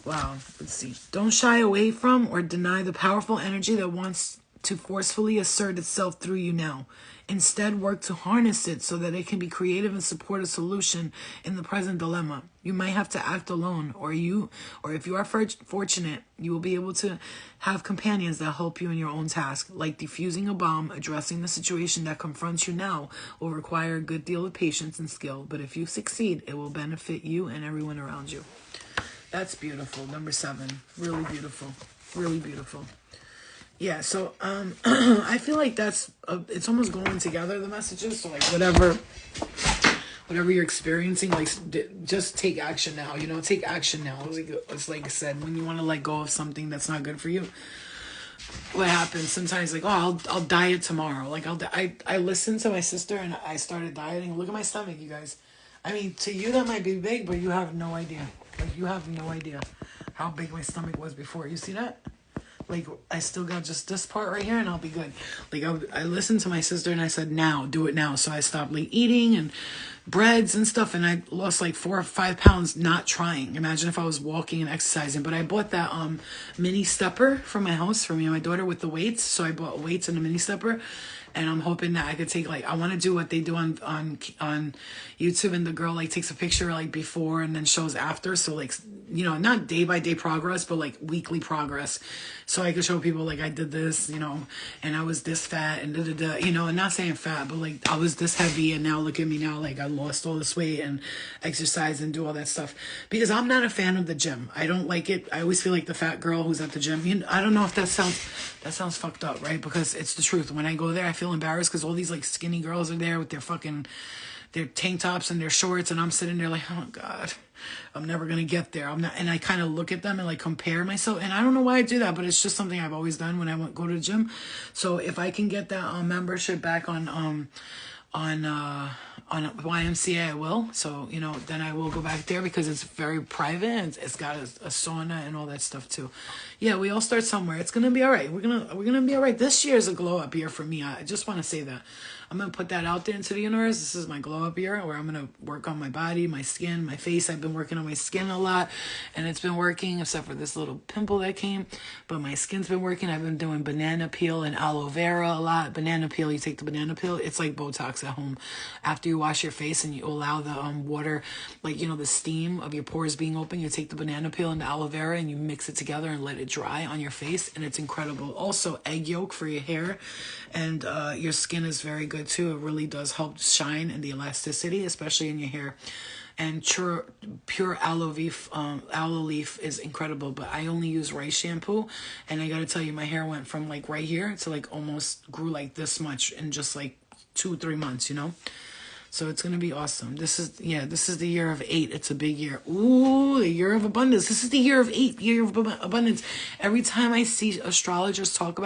Wow, let's see. Don't shy away from or deny the powerful energy that wants to forcefully assert itself through you now. Instead, work to harness it so that it can be creative and support a solution in the present dilemma. You might have to act alone, or if you are fortunate, you will be able to have companions that help you in your own task. Like defusing a bomb, addressing the situation that confronts you now will require a good deal of patience and skill. But if you succeed, it will benefit you and everyone around you. That's beautiful. Number 7. Really beautiful. Really beautiful. Yeah, so I feel like it's almost going together, the messages. So like whatever you're experiencing, like just take action now. Take action now. It's like I said, when you want to let go of something that's not good for you, what happens sometimes? Like, oh, I'll diet tomorrow. Like I listened to my sister and I started dieting. Look at my stomach, you guys. I mean, to you that might be big, but you have no idea. Like you have no idea how big my stomach was before. You see that? Like, I still got just this part right here and I'll be good. Like, I listened to my sister and I said, now, do it now. So I stopped like eating and breads and stuff, and I lost like 4 or 5 pounds not trying. Imagine if I was walking and exercising. But I bought that mini stepper for my house for me and my daughter with the weights. So I bought weights and a mini stepper, and I'm hoping that I could take, like, I want to do what they do on YouTube, and the girl like takes a picture like before and then shows after. So like, you know, not day by day progress, but like weekly progress. So I could show people like I did this, you know, and I was this fat and you know, and not saying fat, but like I was this heavy, and now look at me now, like I lost all this weight and exercise and do all that stuff. Because I'm not a fan of the gym. I don't like it. I always feel like the fat girl who's at the gym. You know, I don't know if that sounds fucked up, right? Because it's the truth. When I go there, I feel embarrassed because all these like skinny girls are there with their tank tops and their shorts, and I'm sitting there like, oh God, I'm never gonna get there. I'm not, and I kind of look at them and like compare myself, and I don't know why I do that, but it's just something I've always done when I go to the gym. So if I can get that membership back on YMCA, I will. So, you know, then I will go back there because it's very private and it's got a sauna and all that stuff too. Yeah, we all start somewhere. It's gonna be all right. We're gonna be all right. This year is a glow up year for me. I just want to say that. I'm gonna put that out there into the universe. This is my glow up year where I'm gonna work on my body, my skin, my face. I've been working on my skin a lot, and it's been working except for this little pimple that came. But my skin's been working. I've been doing banana peel and aloe vera a lot. Banana peel, you take the banana peel. It's like Botox at home. After you wash your face and you allow the water, like, you know, the steam of your pores being open, you take the banana peel and the aloe vera and you mix it together and let it dry on your face, and it's incredible. Also, egg yolk for your hair, and your skin is very good too. It really does help shine and the elasticity, especially in your hair. And pure aloe leaf is incredible, but I only use rice shampoo, and I gotta tell you, my hair went from like right here to like almost grew like this much in just like 2-3 months, you know. So it's going to be awesome. This is the year of 8. It's a big year. Ooh, the year of abundance. This is the year of 8, year of abundance. Every time I see astrologers talk about